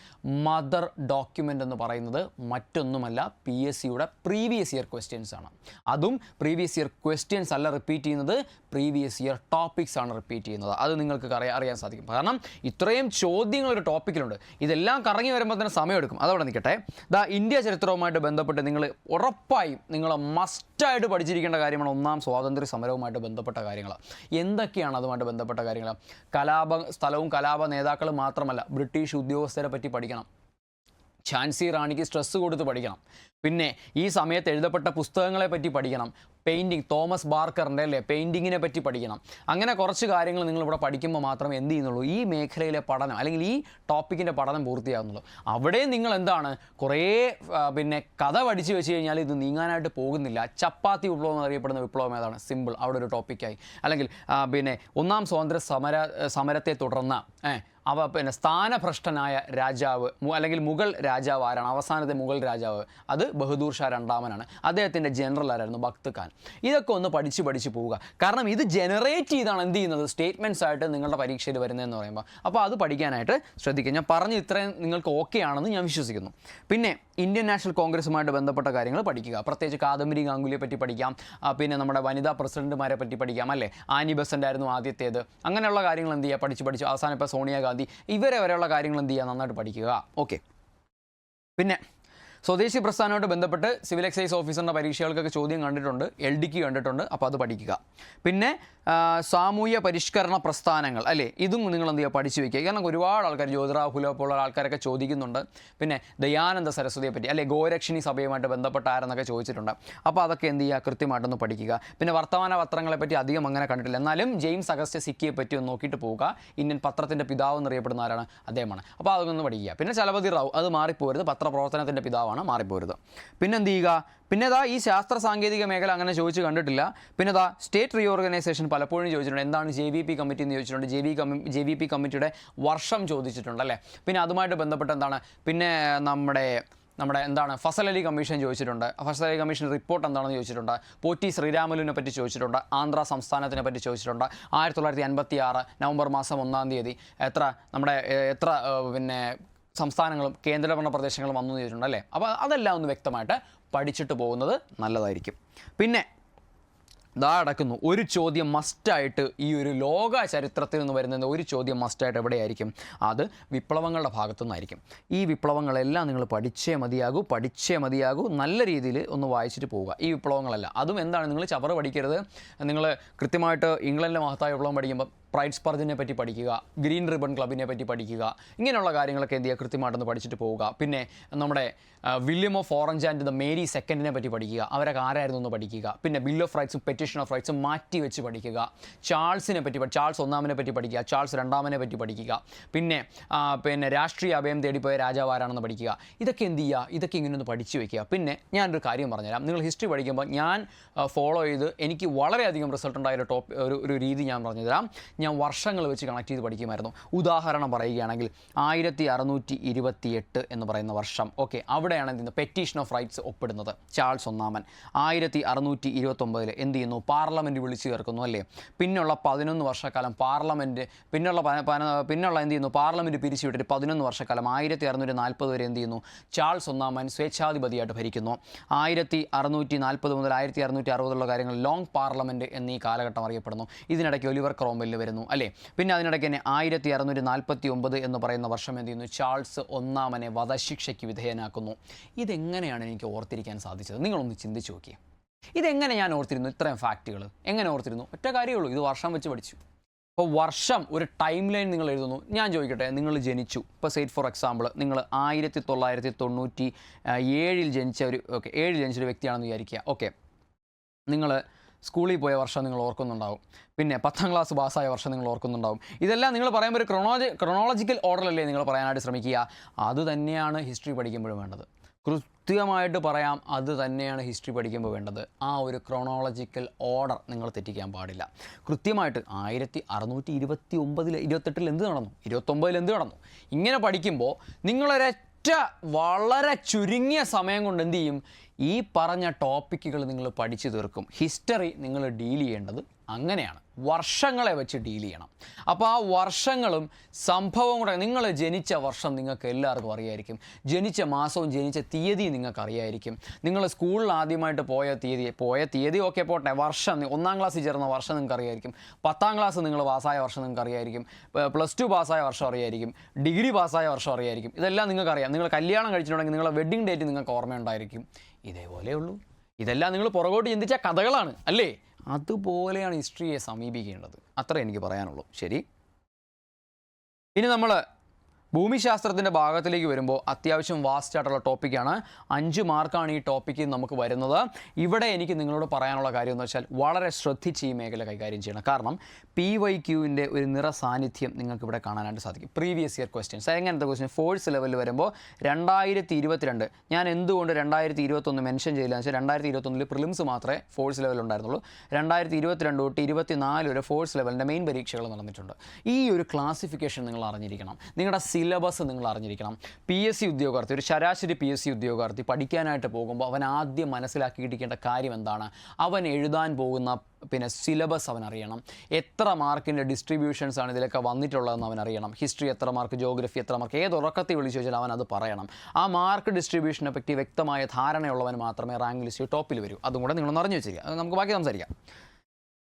മദർ ഡോക്യുമെൻ്റ് എന്ന് പറയുന്നത് മറ്റൊന്നുമല്ല, PSCയുടെ പ്രീവിയസ് ഇയർ ക്വസ്റ്റ്യൻസ് ആണ്. അതും പ്രീവിയസ് ഇയർ ക്വസ്റ്റ്യൻസ് അല്ല റിപ്പീറ്റ് ചെയ്യുന്നത്, പ്രീവിയസ് ഇയർ ടോപ്പിക്സ് ആണ് റിപ്പീറ്റ് ചെയ്യുന്നത്. അത് നിങ്ങൾക്ക് അറിയാൻ സാധിക്കും. കാരണം ഇത്രയും ചോദ്യങ്ങൾ ഒരു ടോപ്പിക്കിലുണ്ട്. ഇതെല്ലാം കറങ്ങി വരുമ്പോൾ തന്നെ സമയമെടുക്കും. അതവിടെ നിൽക്കട്ടെ. ഇന്ത്യ ചരിത്രവുമായിട്ട് ബന്ധപ്പെട്ട് നിങ്ങൾ ഉറപ്പായും നിങ്ങൾ മസ്റ്റായിട്ട് പഠിച്ചിരിക്കേണ്ട കാര്യമാണ് 1ാം സ്വാതന്ത്ര്യ സമരവുമായിട്ട് ബന്ധപ്പെട്ട കാര്യങ്ങൾ. എന്തൊക്കെയാണ് അതുമായിട്ട് ബന്ധപ്പെട്ട കാര്യങ്ങൾ? സ്ഥലവും കലാപ നേതാക്കളും മാത്രമല്ല, ബ്രിട്ടീഷ് ഉദ്യോഗസ്ഥരെ പറ്റി പഠിക്കണം. ഝാൻസി റാണിക്ക് സ്ട്രെസ്സ് കൊടുത്ത് പഠിക്കണം. പിന്നെ ഈ സമയത്ത് എഴുതപ്പെട്ട പുസ്തകങ്ങളെ പറ്റി പഠിക്കണം. തോമസ് ബാർക്കറിൻ്റെ അല്ലേ പെയിൻറ്റിങ്ങിനെ പറ്റി പഠിക്കണം. അങ്ങനെ കുറച്ച് കാര്യങ്ങൾ നിങ്ങളിവിടെ പഠിക്കുമ്പോൾ മാത്രമേ എന്ത് ചെയ്യുന്നുള്ളൂ, ഈ മേഖലയിലെ പഠനം അല്ലെങ്കിൽ ഈ ടോപ്പിക്കിൻ്റെ പഠനം പൂർത്തിയാകുന്നുള്ളൂ. അവിടെ നിങ്ങൾ എന്താണ് കുറേ പിന്നെ കഥ പഠിച്ചു വെച്ച് കഴിഞ്ഞാൽ ഇത് നീങ്ങാനായിട്ട് പോകുന്നില്ല. ചപ്പാത്തി വിപ്ലവം എന്നറിയപ്പെടുന്ന വിപ്ലവം ഏതാണ്? സിമ്പിൾ, അവിടെ ഒരു ടോപ്പിക്കായി. അല്ലെങ്കിൽ പിന്നെ 1ാം സ്വാതന്ത്ര്യ സമരത്തെ തുടർന്ന് പിന്നെ സ്ഥാനഭ്രഷ്ടനായ രാജാവ് അല്ലെങ്കിൽ മുഗൾ രാജാവ് ആരാണ്? അവസാനത്തെ മുഗൾ രാജാവ് അത് ബഹദൂർ ഷാ രണ്ടാമനാണ്. അദ്ദേഹത്തിൻ്റെ ജനറൽ ആരായിരുന്നു? ബക്ത് ഖാൻ. ഇതൊക്കെ ഒന്ന് പഠിച്ച് പോവുക. കാരണം ഇത് ജനറേറ്റ് ചെയ്താണ് എന്ത് ചെയ്യുന്നത്? സ്റ്റേറ്റ്മെൻറ്റ്സ് ആയിട്ട് നിങ്ങളുടെ പരീക്ഷയിൽ വരുന്നതെന്ന് പറയുമ്പോൾ. അപ്പോൾ അത് പഠിക്കാനായിട്ട് ശ്രദ്ധിക്കുക. ഞാൻ പറഞ്ഞ് ഇത്രയും നിങ്ങൾക്ക് ഓക്കെ ആണെന്ന് ഞാൻ വിശ്വസിക്കുന്നു. പിന്നെ ഇന്ത്യൻ നാഷണൽ കോൺഗ്രസുമായിട്ട് ബന്ധപ്പെട്ട കാര്യങ്ങൾ പഠിക്കുക. പ്രത്യേകിച്ച് കാദംബരി ഗാംഗുലിയെ പറ്റി പഠിക്കാം. പിന്നെ നമ്മുടെ വനിതാ പ്രസിഡന്റുമാരെ പറ്റി പഠിക്കാം അല്ലേ? ആനി ബെസൻ്റ് ആയിരുന്നു ആദ്യത്തേത്. അങ്ങനെയുള്ള കാര്യങ്ങൾ എന്ത് ചെയ്യുക? പഠിച്ച് അവസാനം ഇപ്പോൾ സോണിയാഗാന്ധി ഇവരെ വരെയുള്ള കാര്യങ്ങൾ എന്ത് ചെയ്യുക? നന്നായിട്ട് പഠിക്കുക. ഓക്കെ. പിന്നെ സ്വദേശി പ്രസ്ഥാനമായിട്ട് ബന്ധപ്പെട്ട് സിവിൽ എക്സൈസ് ഓഫീസറിൻ്റെ പരീക്ഷകൾക്കൊക്കെ ചോദ്യം കണ്ടിട്ടുണ്ട്, LDK കണ്ടിട്ടുണ്ട്. അപ്പോൾ അത് പഠിക്കുക. പിന്നെ സാമൂഹ്യ പരിഷ്കരണ പ്രസ്ഥാനങ്ങൾ അല്ലേ, ഇതും നിങ്ങൾ എന്ത് ചെയ്യുക? പഠിച്ചു വയ്ക്കുക. കാരണം ഒരുപാട് ആൾക്കാർ ജ്യോതിറാവ് ഫുലെ പോലുള്ള ആൾക്കാരൊക്കെ ചോദിക്കുന്നുണ്ട്. പിന്നെ ദയാനന്ദ സരസ്വതിയെ പറ്റി അല്ലെ, ഗോരക്ഷിണി സഭയുമായിട്ട് ബന്ധപ്പെട്ട ആരെന്നൊക്കെ ചോദിച്ചിട്ടുണ്ട്. അപ്പോൾ അതൊക്കെ എന്ത് ചെയ്യുക? കൃത്യമായിട്ടൊന്ന് പഠിക്കുക. പിന്നെ വർത്തമാന പത്രങ്ങളെ പറ്റി അധികം അങ്ങനെ കണ്ടിട്ടില്ല, എന്നാലും ജെയിംസ് അഗസ്റ്റ് സിക്കിയെ പറ്റി ഒന്ന് നോക്കിയിട്ട് പോവുക. ഇന്ത്യൻ പത്രത്തിൻ്റെ പിതാവ് എന്നറിയപ്പെടുന്ന ആരാണ്? അദ്ദേഹമാണ്. അപ്പോൾ അതൊക്കെ ഒന്ന് പഠിക്കുക. പിന്നെ ചലപതി റാവു, അത് മാറിപ്പോരുത്, പത്രപ്രവർത്തനത്തിൻ്റെ പിതാവാണ്, മാറിപ്പോരുത്. പിന്നെ എന്ത് ചെയ്യുക? പിന്നെ ഈ ശാസ്ത്ര സാങ്കേതിക മേഖല അങ്ങനെ ചോദിച്ച് കണ്ടിട്ടില്ല. പിന്നെ സ്റ്റേറ്റ് റീഓർഗനൈസേഷൻ പലപ്പോഴും ചോദിച്ചിട്ടുണ്ട്. എന്താണ് JVP കമ്മിറ്റി എന്ന് ചോദിച്ചിട്ടുണ്ട്. JVP കമ്മിറ്റിയുടെ വർഷം ചോദിച്ചിട്ടുണ്ട് അല്ലേ. പിന്നെ അതുമായിട്ട് ബന്ധപ്പെട്ട് എന്താണ്? പിന്നെ നമ്മുടെ എന്താണ് ഫസൽ അലി കമ്മീഷൻ ചോദിച്ചിട്ടുണ്ട്. ഫസൽ അലി കമ്മീഷൻ റിപ്പോർട്ട് എന്താണെന്ന് ചോദിച്ചിട്ടുണ്ട്. പോറ്റി ശ്രീരാമുലുവിനെ പറ്റി ചോദിച്ചിട്ടുണ്ട്. ആന്ധ്ര സംസ്ഥാനത്തിനെ പറ്റി ചോദിച്ചിട്ടുണ്ട്. 1956 നവംബർ മാസം 1-ാം തീയതി എത്ര പിന്നെ സംസ്ഥാനങ്ങളും കേന്ദ്രഭരണ പ്രദേശങ്ങളും വന്നു ചോദിച്ചിട്ടുണ്ട് അല്ലേ. അപ്പോൾ അതെല്ലാം ഒന്ന് വ്യക്തമായിട്ട് പഠിച്ചിട്ട് പോകുന്നത് നല്ലതായിരിക്കും. പിന്നെ അടക്കുന്നു ഒരു ചോദ്യം മസ്റ്റായിട്ട് ഈ ഒരു ലോക ചരിത്രത്തിൽ നിന്ന് വരുന്ന ഒരു ചോദ്യം മസ്റ്റായിട്ട് എവിടെയായിരിക്കും? അത് വിപ്ലവങ്ങളുടെ ഭാഗത്തു നിന്നായിരിക്കും. ഈ വിപ്ലവങ്ങളെല്ലാം നിങ്ങൾ പഠിച്ചേ മതിയാകൂ. നല്ല രീതിയിൽ ഒന്ന് വായിച്ചിട്ട് പോവുക. ഈ വിപ്ലവങ്ങളെല്ലാം അതും എന്താണ്? നിങ്ങൾ ചവറ് പഠിക്കരുത്. നിങ്ങൾ കൃത്യമായിട്ട് ഇംഗ്ലണ്ടിലെ മഹത്തായ വിപ്ലവം പഠിക്കുമ്പോൾ പ്രൈഡ് സ്പർജിനെ പറ്റി പഠിക്കുക, ഗ്രീൻ റിബൺ ക്ലബിനെ പറ്റി പഠിക്കുക. ഇങ്ങനെയുള്ള കാര്യങ്ങളൊക്കെ എന്ത് ചെയ്യുക? കൃത്യമായിട്ടൊന്ന് പഠിച്ചിട്ട് പോവുക. പിന്നെ നമ്മുടെ William of Orange and the Mary സെക്കൻഡിനെ പറ്റി പഠിക്കുക. അവരൊക്കെ ആരായിരുന്നു എന്ന് പഠിക്കുക. പിന്നെ ബിൽ ഓഫ് റൈറ്റ്സും പെറ്റീഷൻ ഓഫ് റൈറ്റ്സും മാറ്റി വെച്ച് പഠിക്കുക. ചാൾസിനെ പറ്റി ചാൾസ് ഒന്നാമനെ പറ്റി പഠിക്കുക. ചാൾസ് രണ്ടാമനെ പറ്റി പഠിക്കുക. പിന്നെ രാഷ്ട്രീയ അഭയം തേടിപ്പോയ രാജാവ് ആരാണെന്ന് പഠിക്കുക. ഇതൊക്കെ എന്ത് ചെയ്യുക? ഇതൊക്കെ ഇങ്ങനെ ഒന്ന് പഠിച്ചു വയ്ക്കുക. പിന്നെ ഞാനൊരു കാര്യം പറഞ്ഞുതരാം. നിങ്ങൾ ഹിസ്റ്ററി പഠിക്കുമ്പോൾ ഞാൻ ഫോളോ ചെയ്ത് എനിക്ക് വളരെയധികം റിസൾട്ട് ഉണ്ടായ ഒരു രീതി ഞാൻ പറഞ്ഞുതരാം. ഞാൻ വർഷങ്ങൾ വെച്ച് കണക്ട് ചെയ്ത് പഠിക്കുമായിരുന്നു. ഉദാഹരണം പറയുകയാണെങ്കിൽ 1628 എന്ന് പറയുന്ന വർഷം. ഓക്കെ, അവിടെയാണ് എന്ത് ചെയ്യുന്നത്? പെറ്റീഷൻ ഓഫ് റൈറ്റ്സ് ഒപ്പിടുന്നത് ചാൾസ് ഒന്നാമൻ. 1629 എന്ത് ചെയ്യുന്നു? പാർലമെൻറ്റ് വിളിച്ചു ചേർക്കുന്നു അല്ലേ. പിന്നുള്ള 11 വർഷക്കാലം പാർലമെൻറ്റ് പിന്നുള്ള എന്ത് ചെയ്യുന്നു? പാർലമെൻറ്റ് പിരിച്ചുവിട്ടിട്ട് 11 വർഷക്കാലം 1640 വരെ എന്ത് ചെയ്യുന്നു? ചാൾസ് ഒന്നാമൻ സ്വേച്ഛാധിപതിയായിട്ട് ഭരിക്കുന്നു. 1640 മുതൽ 1660 കാര്യങ്ങൾ ലോങ് പാർലമെൻറ്റ് എന്നീ കാലഘട്ടം അറിയപ്പെടുന്നു. ഇതിനിടയ്ക്ക് ഒലിവർ ക്രോംവെൽ വരുന്നു അല്ലേ. പിന്നെ അതിനിടയ്ക്ക് തന്നെ 1649 എന്ന് പറയുന്ന വർഷം എന്ത് ചെയ്യുന്നു? ചാൾസ് ഒന്നാമനെ വധശിക്ഷയ്ക്ക് വിധേയനാക്കുന്നു. ഇതെങ്ങനെയാണ് എനിക്ക് ഓർത്തിരിക്കാൻ സാധിച്ചത്? നിങ്ങളൊന്ന് ചിന്തിച്ച് നോക്കിയേ. ഇതെങ്ങനെ ഞാൻ ഓർത്തിരുന്നു? ഇത്രയും ഫാക്റ്റുകൾ എങ്ങനെ ഓർത്തിരുന്നു? ഒറ്റ കാര്യമുള്ളൂ, ഇത് വർഷം വെച്ച് പഠിച്ചു. അപ്പോൾ വർഷം ഒരു ടൈം ലൈൻ നിങ്ങൾ എഴുതുന്നു. ഞാൻ ചോദിക്കട്ടെ, നിങ്ങൾ ജനിച്ചു, ഇപ്പോൾ സേറ്റ് ഫോർ എക്സാമ്പിൾ നിങ്ങൾ 1997 ജനിച്ച ഒരു 7 ജനിച്ചൊരു വ്യക്തിയാണെന്ന് വിചാരിക്കുക. ഓക്കെ, നിങ്ങൾ സ്കൂളിൽ പോയ വർഷം നിങ്ങൾ ഓർക്കുന്നുണ്ടാവും. പിന്നെ 10ാം ക്ലാസ് പാസ്സായ വർഷം നിങ്ങൾ ഓർക്കുന്നുണ്ടാവും. ഇതെല്ലാം നിങ്ങൾ പറയുമ്പോൾ ഒരു ക്രൊണോളജിക്കൽ ഓർഡറല്ലേ നിങ്ങൾ പറയാനായിട്ട് ശ്രമിക്കുക. അത് തന്നെയാണ് ഹിസ്റ്ററി പഠിക്കുമ്പോഴും വേണ്ടത്. കൃത്യമായിട്ട് പറയാം, അത് തന്നെയാണ് ഹിസ്റ്ററി പഠിക്കുമ്പോൾ വേണ്ടത്. ആ ഒരു ക്രൊണോളജിക്കൽ ഓർഡർ നിങ്ങൾ തെറ്റിക്കാൻ പാടില്ല. കൃത്യമായിട്ട് 1629-28 എന്ത് നടന്നു, 29 എന്ത് നടന്നു, ഇങ്ങനെ പഠിക്കുമ്പോൾ നിങ്ങളൊരൊറ്റ വളരെ ചുരുങ്ങിയ സമയം കൊണ്ട് എന്ത് ചെയ്യും? ഈ പറഞ്ഞ ടോപ്പിക്കുകൾ നിങ്ങൾ പഠിച്ചു തീർക്കും. ഹിസ്റ്ററി നിങ്ങൾ ഡീൽ ചെയ്യേണ്ടത് അങ്ങനെയാണ്, വർഷങ്ങളെ വെച്ച് ഡീൽ ചെയ്യണം. അപ്പോൾ ആ വർഷങ്ങളും സംഭവവും കൂടെ, നിങ്ങൾ ജനിച്ച വർഷം നിങ്ങൾക്ക് എല്ലാവർക്കും അറിയായിരിക്കും, ജനിച്ച മാസവും ജനിച്ച തീയതിയും നിങ്ങൾക്ക് അറിയായിരിക്കും. നിങ്ങൾ സ്കൂളിൽ ആദ്യമായിട്ട് പോയ തീയതി ഒക്കെ പോട്ടെ, വർഷം 1ാം ക്ലാസ്സിൽ ചേർന്ന വർഷം നിങ്ങൾക്ക് അറിയായിരിക്കും. 10ാം ക്ലാസ് നിങ്ങൾ പാസ്സായ വർഷം നിങ്ങൾക്ക് അറിയായിരിക്കും. +2 പാസ്സായ വർഷം അറിയായിരിക്കും. ഡിഗ്രി പാസ്സായ വർഷം അറിയായിരിക്കും. ഇതെല്ലാം നിങ്ങൾക്കറിയാം. നിങ്ങൾ കല്യാണം കഴിച്ചിട്ടുണ്ടെങ്കിൽ നിങ്ങളുടെ വെഡ്ഡിങ് ഡേറ്റ് നിങ്ങൾക്ക് ഓർമ്മയുണ്ടായിരിക്കും. ഇതേപോലെയുള്ളൂ. ഇതെല്ലാം നിങ്ങൾ പുറകോട്ട് ചിന്തിച്ച കഥകളാണ് അല്ലേ. അതുപോലെയാണ് ഹിസ്റ്ററിയെ സമീപിക്കേണ്ടത്. അത്ര എനിക്ക് പറയാനുള്ളൂ. ശരി, ഇനി നമ്മൾ ഭൂമിശാസ്ത്രത്തിൻ്റെ ഭാഗത്തിലേക്ക് വരുമ്പോൾ അത്യാവശ്യം വാസ്റ്റ് ആയിട്ടുള്ള ടോപ്പിക്കാണ്. 5 മാർക്കാണ് ഈ ടോപ്പിക്ക് നമുക്ക് വരുന്നത്. ഇവിടെ എനിക്ക് നിങ്ങളോട് പറയാനുള്ള കാര്യം എന്ന് വെച്ചാൽ വളരെ ശ്രദ്ധിച്ച് ഈ മേഖല കൈകാര്യം ചെയ്യണം. കാരണം PYQവിൻ്റെ ഒരു നിറ സാന്നിധ്യം നിങ്ങൾക്ക് ഇവിടെ കാണാനായിട്ട് സാധിക്കും. പ്രീവിയസ് ഇയർ ക്വസ്റ്റ്യൻസ് എങ്ങനത്തെ ക്വസ്റ്റ്യൻ ഫോഴ്സ് ലെവലിൽ വരുമ്പോൾ 2022 ഞാൻ എന്തുകൊണ്ട് 2021 മെൻഷൻ ചെയ്യില്ല എന്ന് വെച്ചാൽ 2021 പ്രിലിംസ് മാത്രമേ ഫോഴ്സ് ലെവൽ ഉണ്ടായിരുന്നുള്ളൂ. 2022 തൊട്ട് 24 വരെ ഫോഴ്സ് ലെവലിൻ്റെ മെയിൻ പരീക്ഷകൾ നടന്നിട്ടുണ്ട്. ഈ ഒരു ക്ലാസിഫിക്കേഷൻ നിങ്ങൾ അറിഞ്ഞിരിക്കണം. നിങ്ങളുടെ സിലബസ് നിങ്ങൾ അറിഞ്ഞിരിക്കണം. PSC ഉദ്യോഗാർത്ഥി, ഒരു ശരാശരി PSC ഉദ്യോഗാർത്ഥി പഠിക്കാനായിട്ട് പോകുമ്പോൾ അവൻ ആദ്യം മനസ്സിലാക്കിയിരിക്കേണ്ട കാര്യം എന്താണ്? അവൻ എഴുതാൻ പോകുന്ന സിലബസ് അവൻ അറിയണം. എത്ര മാർക്കിൻ്റെ ഡിസ്ട്രിബ്യൂഷൻസ് ആണ് ഇതിലൊക്കെ വന്നിട്ടുള്ളതെന്ന് അവൻ അറിയണം. ഹിസ്റ്ററി എത്ര മാർക്ക്, ജോഗ്രഫി എത്ര മാർക്ക്, ഏത് ഉറക്കത്തിൽ വിളിച്ചു ചോദിച്ചാൽ അവൻ അത് പറയണം. ആ മാർക്ക് ഡിസ്ട്രിബ്യൂഷനെ പറ്റി വ്യക്തമായ ധാരണയുള്ളവൻ മാത്രമേ റാങ്ക് ലിസ്റ്റ് ടോപ്പിൽ വരൂ. അതും കൂടെ നിങ്ങളൊന്ന് അറിഞ്ഞു വെച്ചിരിക്കുക. അത് നമുക്ക് ബാക്കി സംസാരിക്കാം.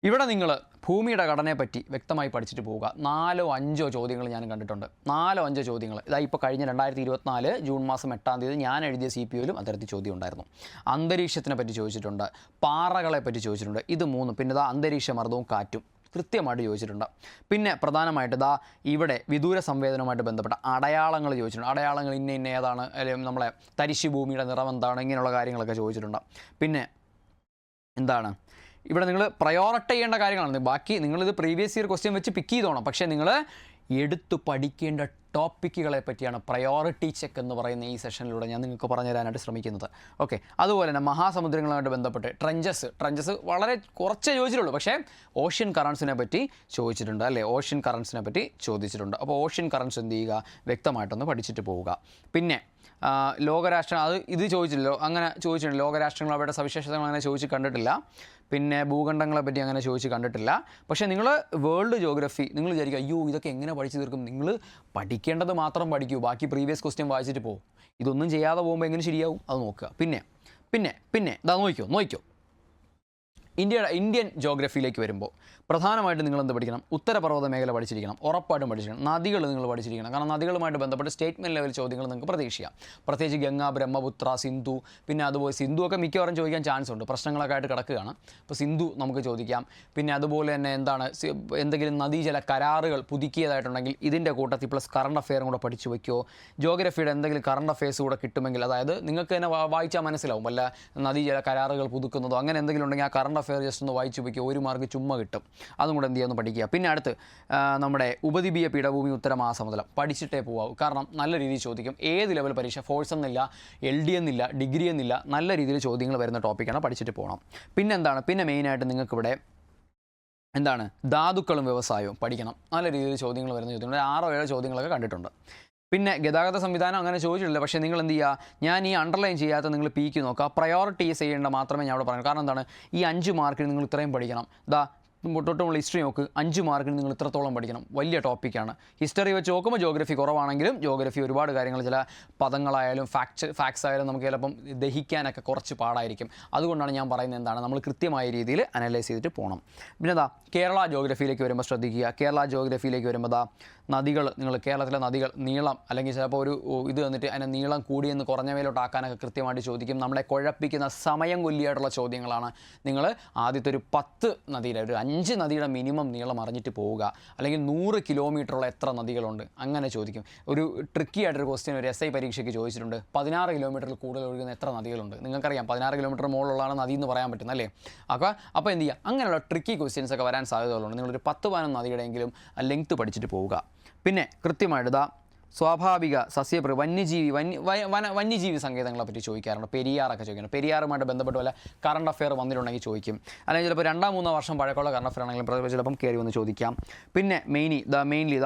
ഇവിടെ നിങ്ങൾ ഭൂമിയുടെ ഘടനയെപ്പറ്റി വ്യക്തമായി പഠിച്ചിട്ട് പോവുക. 4-5 ചോദ്യങ്ങൾ ഞാൻ കണ്ടിട്ടുണ്ട്. 4-5 ചോദ്യങ്ങൾ. ഇതാ ഇപ്പോൾ കഴിഞ്ഞ 2024 ജൂൺ മാസം 8-ാം തീയതി ഞാൻ എഴുതിയ CPOയിലും അത്തരത്തിൽ ചോദ്യം ഉണ്ടായിരുന്നു. അന്തരീക്ഷത്തിനെ പറ്റി ചോദിച്ചിട്ടുണ്ട്, പാറകളെ പറ്റി ചോദിച്ചിട്ടുണ്ട്. ഇത് 3. പിന്നെ ഇതാ അന്തരീക്ഷ മർദ്ദവും കാറ്റും കൃത്യമായിട്ട് ചോദിച്ചിട്ടുണ്ട്. പിന്നെ പ്രധാനമായിട്ട് ഇതാ ഇവിടെ വിദൂര സംവേദനവുമായിട്ട് ബന്ധപ്പെട്ട അടയാളങ്ങൾ ചോദിച്ചിട്ടുണ്ട്. അടയാളങ്ങൾ ഇന്ന ഏതാണ്, അല്ലെങ്കിൽ നമ്മളെ തരിശു ഭൂമിയുടെ നിറം എന്താണ്, ഇങ്ങനെയുള്ള കാര്യങ്ങളൊക്കെ ചോദിച്ചിട്ടുണ്ട്. പിന്നെ എന്താണ് ഇവിടെ നിങ്ങൾ പ്രയോറിറ്റി ചെയ്യേണ്ട കാര്യങ്ങളാണ്. ബാക്കി നിങ്ങളിത് പ്രീവിയസ് ഇയർ ക്വസ്റ്റ്യൻ വെച്ച് പിക്ക് ചെയ്തോണം. പക്ഷേ നിങ്ങൾ എടുത്തു പഠിക്കേണ്ട ടോപ്പിക്കുകളെ പറ്റിയാണ് പ്രയോറിറ്റി ചെക്ക് എന്ന് പറയുന്ന ഈ സെഷനിലൂടെ ഞാൻ നിങ്ങൾക്ക് പറഞ്ഞു തരാനായിട്ട് ശ്രമിക്കുന്നത്. ഓക്കെ, അതുപോലെ തന്നെ മഹാസമുദ്രങ്ങളുമായിട്ട് ബന്ധപ്പെട്ട് ട്രെഞ്ചസ് വളരെ കുറച്ചേ ചോദിച്ചിട്ടുള്ളൂ. പക്ഷേ ഓഷ്യൻ കറൻസിനെ പറ്റി ചോദിച്ചിട്ടുണ്ട് അല്ലേ? ഓഷ്യൻ കറൻസിനെ പറ്റി ചോദിച്ചിട്ടുണ്ട്. അപ്പോൾ ഓഷ്യൻ കറൻസ് എന്ത് ചെയ്യുക, വ്യക്തമായിട്ടൊന്ന് പഠിച്ചിട്ട് പോവുക. പിന്നെ ലോകരാഷ്ട്രം ഇത് ചോദിച്ചില്ലല്ലോ, അങ്ങനെ ചോദിച്ചിട്ടുണ്ട്. ലോകരാഷ്ട്രങ്ങൾ അവരുടെ സവിശേഷതകൾ അങ്ങനെ ചോദിച്ച് കണ്ടിട്ടില്ല. പിന്നെ ഭൂഖണ്ഡങ്ങളെ പറ്റി അങ്ങനെ ചോദിച്ച് കണ്ടിട്ടില്ല. പക്ഷേ നിങ്ങൾ വേൾഡ് ജോഗ്രഫി നിങ്ങൾ വിചാരിക്കുക അയ്യോ ഇതൊക്കെ എങ്ങനെ പഠിച്ചു തീർക്കും? നിങ്ങൾ പഠിക്കേണ്ടത് മാത്രം പഠിക്കൂ, ബാക്കി പ്രീവിയസ് ക്വസ്റ്റ്യൻ വായിച്ചിട്ട് പോകും. ഇതൊന്നും ചെയ്യാതെ പോകുമ്പോൾ എങ്ങനെ ശരിയാവും? അത് നോക്കുക. പിന്നെ ഇതാ നോക്കിക്കോ ഇന്ത്യൻ ജോഗ്രഫിയിലേക്ക് വരുമ്പോൾ പ്രധാനമായിട്ട് നിങ്ങൾ എന്ത് പഠിക്കണം? ഉത്തരപർവ്വത മേഖല പഠിച്ചിരിക്കണം, ഉറപ്പായിട്ടും പഠിച്ചിരിക്കണം. നദികൾ നിങ്ങൾ പഠിച്ചിരിക്കണം. കാരണം നദികളുമായിട്ട് ബന്ധപ്പെട്ട് സ്റ്റേറ്റ്മെൻറ്റ് ലെവൽ ചോദ്യങ്ങൾ നിങ്ങൾക്ക് പ്രതീക്ഷിക്കാം. പ്രത്യേകിച്ച് ഗംഗ, ബ്രഹ്മപുത്ര, സിന്ധു. പിന്നെ അതുപോലെ സിന്ധുവൊക്കെ മിക്കവാറും ചോദിക്കാൻ ചാൻസ് ഉണ്ട്, പ്രശ്നങ്ങളൊക്കെ ആയിട്ട് കിടക്കുകയാണ്. അപ്പോൾ സിന്ധു നമുക്ക് ചോദിക്കാം. പിന്നെ അതുപോലെ തന്നെ എന്താണ് എന്തെങ്കിലും നദീജല കരാറുകൾ പുതുക്കിയതായിട്ടുണ്ടെങ്കിൽ ഇതിൻ്റെ കൂട്ടത്തിൽ പ്ലസ് കറണ്ട് അഫെയറും കൂടെ പഠിച്ചു വയ്ക്കുമോ? ജോഗ്രഫിയുടെ എന്തെങ്കിലും കറണ്ട് അഫെയർസ് കൂടെ കിട്ടുമെങ്കിൽ, അതായത് നിങ്ങൾക്ക് തന്നെ വായിച്ചാൽ മനസ്സിലാവും വല്ല നദീജല കരാറുകൾ പുതുക്കുന്നതോ അങ്ങനെ എന്തെങ്കിലും ഉണ്ടെങ്കിൽ ആ കറണ്ട് അഫെയർ ജസ്റ്റ് ഒന്ന് വായിച്ചു വയ്ക്കുക. 1 മാർക്ക് ചുമ്മാ കിട്ടും. അതും കൂടെ എന്ത് ചെയ്യാമെന്ന് പഠിക്കുക. പിന്നെ അടുത്ത് നമ്മുടെ ഉപദ്വീപീയ പീഠഭൂമി ഉത്തരമഹാസമുദ്രം പഠിച്ചിട്ടേ പോകാവൂ. കാരണം നല്ല രീതിയിൽ ചോദിക്കും. ഏത് ലെവൽ പരീക്ഷ, ഫോഴ്സ് എന്നില്ല, LD എന്നില്ല, ഡിഗ്രി എന്നില്ല, നല്ല രീതിയിൽ ചോദ്യങ്ങൾ വരുന്ന ടോപ്പിക്കാണ്, പഠിച്ചിട്ട് പോകണം. പിന്നെ മെയിനായിട്ട് നിങ്ങൾക്കിവിടെ എന്താണ് ധാതുക്കളും വ്യവസായവും പഠിക്കണം. നല്ല രീതിയിൽ ചോദ്യങ്ങൾ വരുന്ന ചോദ്യങ്ങൾ 6-7 ചോദ്യങ്ങളൊക്കെ കണ്ടിട്ടുണ്ട്. പിന്നെ ഗതാഗത സംവിധാനം അങ്ങനെ ചോദിച്ചിട്ടില്ല. പക്ഷേ നിങ്ങൾ എന്ത് ചെയ്യുക, ഞാൻ ഈ അണ്ടർലൈൻ ചെയ്യാത്ത നിങ്ങൾ പീക്ക് നോക്കുക. പ്രയോറിറ്റൈസ് ചെയ്യേണ്ട മാത്രമേ ഞാൻ അവിടെ പറയുള്ളൂ. കാരണം എന്താണ്, ഈ 5 മാർക്കിന് നിങ്ങൾ ഇത്രയും പഠിക്കണം. തൊട്ടുമുള്ള ഹിസ്റ്ററി നോക്ക്, 5 മാർക്കിന് നിങ്ങൾ ഇത്രത്തോളം പഠിക്കണം. വലിയ ടോപ്പിക്കാണ്. ഹിസ്റ്ററി വെച്ച് നോക്കുമ്പോൾ ജോഗ്രഫി കുറവാണെങ്കിലും ജോഗ്രഫി ഒരുപാട് കാര്യങ്ങൾ, ചില പദങ്ങളായാലും ഫാക്ട്സ് ആയാലും നമുക്ക് ചിലപ്പം ദഹിക്കാനൊക്കെ കുറച്ച് പാടായിരിക്കും. അതുകൊണ്ടാണ് ഞാൻ പറയുന്നത് എന്താണ്, നമ്മൾ കൃത്യമായ രീതിയിൽ അനലൈസ് ചെയ്തിട്ട് പോകണം. പിന്നെ കേരള ജോഗ്രഫിയിലേക്ക് വരുമ്പോൾ ശ്രദ്ധിക്കുക. കേരള ജോഗ്രഫിയിലേക്ക് വരുമ്പോൾ നദികൾ, നിങ്ങൾ കേരളത്തിലെ നദികൾ നീളം അല്ലെങ്കിൽ ചിലപ്പോൾ ഒരു ഇത് വന്നിട്ട് അതിനെ നീളം കൂടിയെന്ന് കുറഞ്ഞവയിലോട്ടാക്കാനൊക്കെ കൃത്യമായിട്ട് ചോദിക്കും. നമ്മളെ കുഴപ്പിക്കുന്ന സമയം കൊല്ലിയായിട്ടുള്ള ചോദ്യങ്ങളാണ്. നിങ്ങൾ ആദ്യത്തെ ഒരു 10 നദിയുടെ, ഒരു 5 നദിയുടെ മിനിമം നീളം അറിഞ്ഞിട്ട് പോവുക. അല്ലെങ്കിൽ 100 കിലോമീറ്ററുള്ള എത്ര നദികളുണ്ട് അങ്ങനെ ചോദിക്കും. ഒരു ട്രിക്കി ആയിട്ടൊരു ക്വസ്റ്റ്യൻ ഒരു SI പരീക്ഷയ്ക്ക് ചോദിച്ചിട്ടുണ്ട്. 16 കിലോമീറ്ററിൽ കൂടുതൽ ഒഴുകുന്ന എത്ര നദികളുണ്ട്? നിങ്ങൾക്കറിയാം 16 കിലോമീറ്റർ മുകളിലുള്ളതാണ് നദി എന്ന് പറയാൻ പറ്റുന്നത് അല്ലേ? അപ്പോൾ എന്ത് ചെയ്യുക, അങ്ങനെയുള്ള ട്രിക്കി ക്വസ്റ്റ്യൻസ് ഒക്കെ വരാൻ സാധ്യതകളുണ്ട്. നിങ്ങളൊരു 10-15 നദിയുടെയെങ്കിലും ലെങ്ത്ത് പഠിച്ചിട്ട് പോവുക. പിന്നെ കൃത്യമായിട്ട് സ്വാഭാവിക വന്യജീവി സങ്കേതങ്ങളെ പറ്റി ചോദിക്കാറുണ്ട്. പെരിയാറൊക്കെ ചോദിക്കണം. പെരിയാറുമായിട്ട് ബന്ധപ്പെട്ട് വല്ല കറണ്ട് അഫെയർ വന്നിട്ടുണ്ടെങ്കിൽ ചോദിക്കും. അല്ലെങ്കിൽ ചിലപ്പോൾ 2-3 വർഷം പഴക്കമുള്ള കറണ്ട് അഫെയർ ആണെങ്കിലും ചിലപ്പം കയറി വന്ന് ചോദിക്കാം. പിന്നെ മെയിൻലി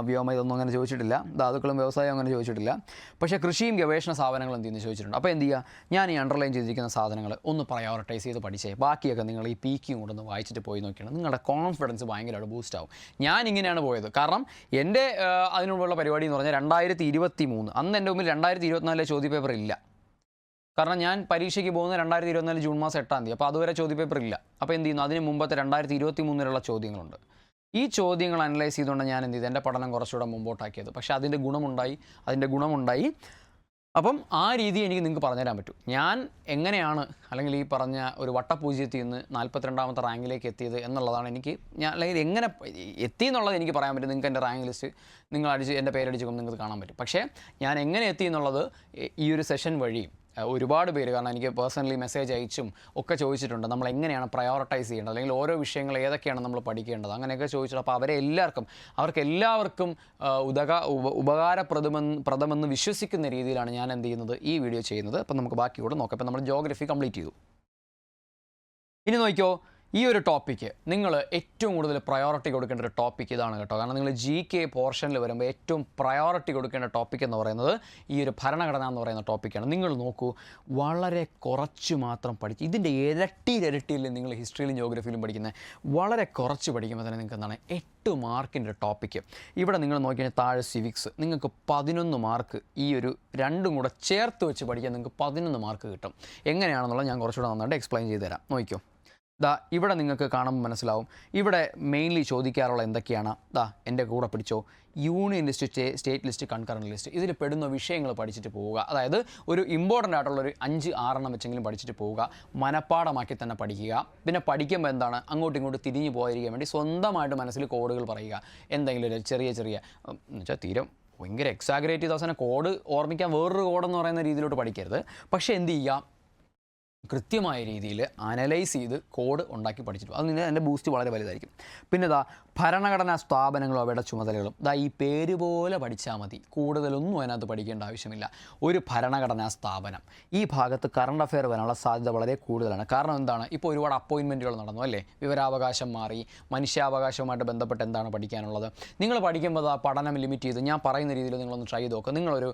വ്യോമ ഇതൊന്നും അങ്ങനെ ചോദിച്ചിട്ടില്ല. ധാതുക്കളും വ്യവസായം അങ്ങനെ ചോദിച്ചിട്ടില്ല. പക്ഷേ കൃഷിയും ഗവേഷണ സ്ഥാപനങ്ങളും എന്തെന്ന് ചോദിച്ചിട്ടുണ്ട്. അപ്പോൾ എന്ത് ചെയ്യുക, ഞാൻ ഈ അണ്ടർലൈൻ ചെയ്തിരിക്കുന്ന സാധനങ്ങൾ ഒന്ന് പ്രയോറിറ്റൈസ് ചെയ്ത് പഠിച്ചേ. ബാക്കിയൊക്കെ നിങ്ങൾ ഈ പീക്കിങ് കൊണ്ടൊന്ന് വായിച്ചിട്ട് പോയി നോക്കിയാണ് നിങ്ങളുടെ കോൺഫിഡൻസ് ഭയങ്കരമായിട്ട് ബൂസ്റ്റ് ആവും. ഞാൻ ഇങ്ങനെയാണ് പോയത്. കാരണം എൻ്റെ അതിനുള്ള പരിപാടി എന്ന് പറഞ്ഞാൽ 2023, അന്ന് എൻ്റെ മുമ്പിൽ 2024 ചോദ്യപേപ്പർ ഇല്ല. കാരണം ഞാൻ പരീക്ഷയ്ക്ക് പോകുന്നത് 2024 ജൂൺ മാസം 8-ാം തീയതി. അപ്പോൾ അതുവരെ ചോദ്യപേപ്പർ ഇല്ല. അപ്പോൾ എന്ത് ചെയ്യുന്നു, അതിന് മുമ്പത്തെ 2023 ചോദ്യങ്ങളുണ്ട്. ഈ ചോദ്യങ്ങൾ അനലൈസ് ചെയ്തുകൊണ്ട് ഞാൻ എന്ത് ചെയ്തു, എൻ്റെ പഠനം കുറച്ചുകൂടെ മുമ്പോട്ടാക്കിയത്. പക്ഷേ അതിൻ്റെ ഗുണമുണ്ടായി. അപ്പം ആ രീതി എനിക്ക് നിങ്ങൾക്ക് പറഞ്ഞുതരാൻ പറ്റും. ഞാൻ എങ്ങനെയാണ് അല്ലെങ്കിൽ ഈ പറഞ്ഞ ഒരു വട്ടപൂജ്യത്തിൽ നിന്ന് 42ാമത്തെ റാങ്കിലേക്ക് എത്തിയത് എന്നുള്ളതാണ് എനിക്ക് ഞാൻ അല്ലെങ്കിൽ എങ്ങനെ എത്തി എന്നുള്ളത് എനിക്ക് പറയാൻ പറ്റും. നിങ്ങൾക്ക് എൻ്റെ റാങ്ക് ലിസ്റ്റ് നിങ്ങൾ എൻ്റെ പേരടിച്ചുകൊണ്ട് നിങ്ങൾക്ക് കാണാൻ പറ്റും. പക്ഷേ ഞാൻ എങ്ങനെ എത്തി എന്നുള്ളത് ഈ ഒരു സെഷൻ വഴി ഒരുപാട് പേര്, കാരണം എനിക്ക് പേഴ്സണലി മെസ്സേജ് അയച്ചും ഒക്കെ ചോദിച്ചിട്ടുണ്ട്, നമ്മൾ എങ്ങനെയാണ് പ്രയോറിറ്റൈസ് ചെയ്യേണ്ടത്, അല്ലെങ്കിൽ ഓരോ വിഷയങ്ങൾ ഏതൊക്കെയാണ് നമ്മൾ പഠിക്കേണ്ടത്, അങ്ങനെയൊക്കെ ചോദിച്ചിട്ട്. അപ്പോൾ അവർക്കെല്ലാവർക്കും ഉപകാരപ്രദമെന്ന് വിശ്വസിക്കുന്ന രീതിയിലാണ് ഞാൻ എന്ത് ചെയ്യുന്നത്, ഈ വീഡിയോ ചെയ്യുന്നത്. അപ്പം നമുക്ക് ബാക്കി കൂടെ നോക്കാം. അപ്പോൾ നമ്മൾ ജോഗ്രഫി കംപ്ലീറ്റ് ചെയ്തു. ഇനി നോക്കിയോ, ഈ ഒരു ടോപ്പിക്ക് നിങ്ങൾ ഏറ്റവും കൂടുതൽ പ്രയോറിറ്റി കൊടുക്കേണ്ട ഒരു ടോപ്പിക്ക് ഇതാണ് കേട്ടോ. കാരണം നിങ്ങൾ GK പോർഷനിൽ വരുമ്പോൾ ഏറ്റവും പ്രയോറിറ്റി കൊടുക്കേണ്ട ടോപ്പിക് എന്ന് പറയുന്നത് ഈ ഒരു ഭരണഘടന എന്ന് പറയുന്ന ടോപ്പിക്കാണ്. നിങ്ങൾ നോക്കൂ, വളരെ കുറച്ച് മാത്രം പഠിച്ച് ഇതിൻ്റെ ഇരട്ടിയിൽ നിങ്ങൾ ഹിസ്റ്ററിയിലും ജോഗ്രഫിയിലും പഠിക്കുന്നത് വളരെ കുറച്ച് പഠിക്കുമ്പോൾ തന്നെ നിങ്ങൾക്ക് എന്താണ് 8 മാർക്കിൻ്റെ ടോപ്പിക്ക്. ഇവിടെ നിങ്ങൾ നോക്കിയാൽ താഴെ സിവിക്സ് നിങ്ങൾക്ക് 11 മാർക്ക്, ഈ ഒരു രണ്ടും കൂടെ ചേർത്ത് വെച്ച് പഠിക്കാൻ നിങ്ങൾക്ക് 11 മാർക്ക് കിട്ടും. എങ്ങനെയാണെന്നുള്ളത് ഞാൻ കുറച്ചുകൂടെ നന്നായിട്ട് എക്സ്പ്ലെയിൻ ചെയ്ത് തരാം. നോക്കിയോ, ഇവിടെ നിങ്ങൾക്ക് കാണുമ്പോൾ മനസ്സിലാവും. ഇവിടെ മെയിൻലി ചോദിക്കാറുള്ള എന്തൊക്കെയാണ്, എൻ്റെ കൂടെ പിടിച്ചോ, union list, state list, concurrent list, ഇതിൽ പെടുന്ന വിഷയങ്ങൾ പഠിച്ചിട്ട് പോവുക. അതായത് ഒരു ഇമ്പോർട്ടൻ്റ് ആയിട്ടുള്ളൊരു 5-6 വെച്ചെങ്കിലും പഠിച്ചിട്ട് പോവുക. മനപ്പാടമാക്കി തന്നെ പഠിക്കുക. പിന്നെ പഠിക്കുമ്പോൾ എന്താണ്, അങ്ങോട്ടും ഇങ്ങോട്ടും തിരിഞ്ഞു പോയിരിക്കാൻ വേണ്ടി സ്വന്തമായിട്ട് മനസ്സിൽ കോഡുകൾ പറയുക. എന്തെങ്കിലും ഒരു ചെറിയ എന്ന് വെച്ചാൽ തീരം ഭയങ്കര എക്സാഗ്രേറ്റ് ചെയ്ത അവസാനം കോഡ് ഓർമ്മിക്കാൻ വേറൊരു കോഡെന്ന് പറയുന്ന രീതിയിലോട്ട് പഠിക്കരുത്. പക്ഷേ എന്ത് ചെയ്യുക, കൃത്യമായ രീതിയിൽ അനലൈസ് ചെയ്ത് കോഡ് ഉണ്ടാക്കി പഠിച്ചിട്ട് അത് എൻ്റെ ബൂസ്റ്റ് വളരെ വലുതായിരിക്കും. പിന്നെ ഭരണഘടനാ സ്ഥാപനങ്ങളും അവയുടെ ചുമതലകളും ഈ പേര് പോലെ പഠിച്ചാൽ മതി. കൂടുതലൊന്നും അതിനകത്ത് പഠിക്കേണ്ട ആവശ്യമില്ല. ഒരു ഭരണഘടനാ സ്ഥാപനം, ഈ ഭാഗത്ത് കറണ്ട് അഫെയർ വരാനുള്ള സാധ്യത വളരെ കൂടുതലാണ്. കാരണം എന്താണ്, ഇപ്പോൾ ഒരുപാട് അപ്പോയിൻമെൻറ്റുകൾ നടന്നു അല്ലേ, വിവരാവകാശം മാറി, മനുഷ്യാവകാശവുമായിട്ട് ബന്ധപ്പെട്ട് എന്താണ് പഠിക്കാനുള്ളത്. നിങ്ങൾ പഠിക്കുമ്പോൾ പഠനം ലിമിറ്റ് ചെയ്ത് ഞാൻ പറയുന്ന രീതിയിൽ നിങ്ങളൊന്ന് ട്രൈ ചെയ്ത് നോക്കുക. നിങ്ങളൊരു